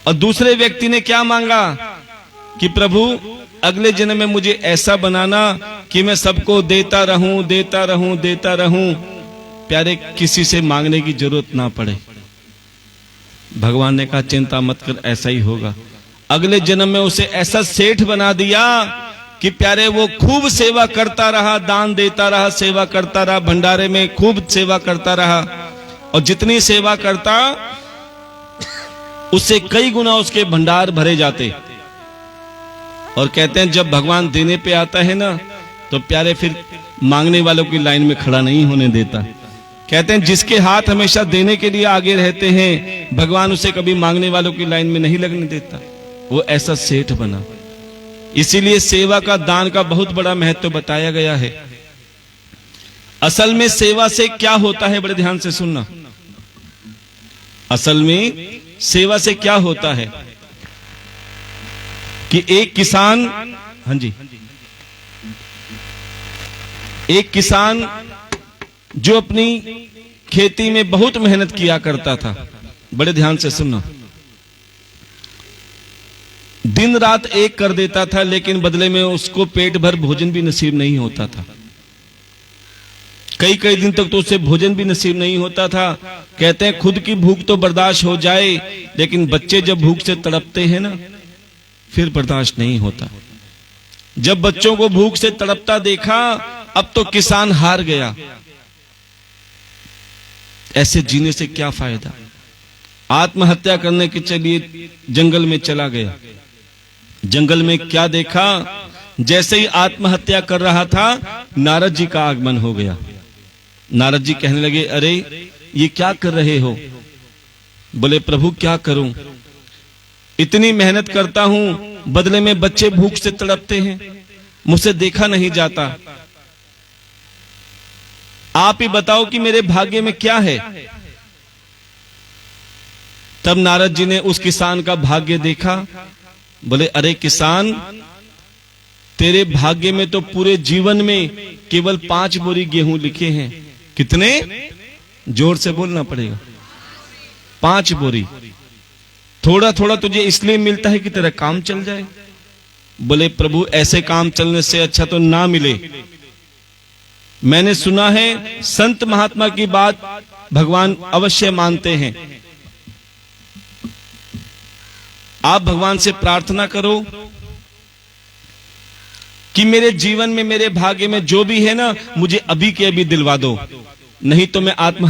और दूसरे व्यक्ति ने क्या मांगा कि प्रभु अगले जन्म में मुझे ऐसा बनाना कि मैं सबको देता रहूं, देता रहूं, देता रहूं, प्यारे किसी से मांगने की जरूरत ना पड़े। भगवान ने कहा चिंता मत कर, ऐसा ही होगा। अगले जन्म में उसे ऐसा सेठ बना दिया कि प्यारे वो खूब सेवा करता रहा, दान देता रहा, सेवा करता रहा, भंडारे में खूब सेवा करता रहा, और जितनी सेवा करता उससे कई गुना उसके भंडार भरे जाते। और कहते हैं जब भगवान देने पे आता है ना, तो प्यारे फिर मांगने वालों की लाइन में खड़ा नहीं होने देता। कहते हैं जिसके हाथ हमेशा देने के लिए आगे रहते हैं, भगवान उसे कभी मांगने वालों की लाइन में नहीं लगने देता। वो ऐसा सेठ बना। इसीलिए सेवा का, दान का बहुत बड़ा महत्व बताया गया है। असल में सेवा से क्या होता है, बड़े ध्यान से सुनना। असल में सेवा से क्या होता है कि एक किसान, हाँ जी, एक किसान जो अपनी खेती में बहुत मेहनत किया करता था, बड़े ध्यान से सुनना, दिन रात एक कर देता था, लेकिन बदले में उसको पेट भर भोजन भी नसीब नहीं होता था। कई कई दिन तक तो उसे भोजन भी नसीब नहीं होता था। कहते हैं खुद की भूख तो बर्दाश्त हो जाए, लेकिन बच्चे जब भूख से तड़पते हैं ना, फिर बर्दाश्त नहीं होता। जब बच्चों को भूख से तड़पता देखा, अब तो किसान हार गया। ऐसे जीने से क्या फायदा। आत्महत्या करने के चलिए जंगल में चला गया। जंगल में क्या देखा, जैसे ही आत्महत्या कर रहा था, नारद जी का आगमन हो गया। नारद जी कहने लगे, अरे ये क्या कर रहे हो? बोले प्रभु क्या करूं, इतनी मेहनत करता हूं, बदले में बच्चे भूख से तड़पते हैं, मुझसे देखा नहीं जाता। आप ही बताओ कि मेरे भाग्य में क्या है। तब नारद जी ने उस किसान का भाग्य देखा। बोले अरे किसान, तेरे भाग्य में तो पूरे जीवन में केवल 5 बोरी गेहूं लिखे हैं। कितने? जोर से बोलना पड़ेगा। 5 बोरी। थोड़ा थोड़ा तुझे इसलिए मिलता है कि तेरा काम चल जाए। बोले प्रभु ऐसे काम चलने से अच्छा तो ना मिले। मैंने सुना है संत महात्मा की बात भगवान अवश्य मानते हैं। आप भगवान से प्रार्थना करो कि मेरे जीवन में, मेरे भाग्य में जो भी है ना, मुझे अभी के अभी दिलवा दो, नहीं तो मैं आत्महत्या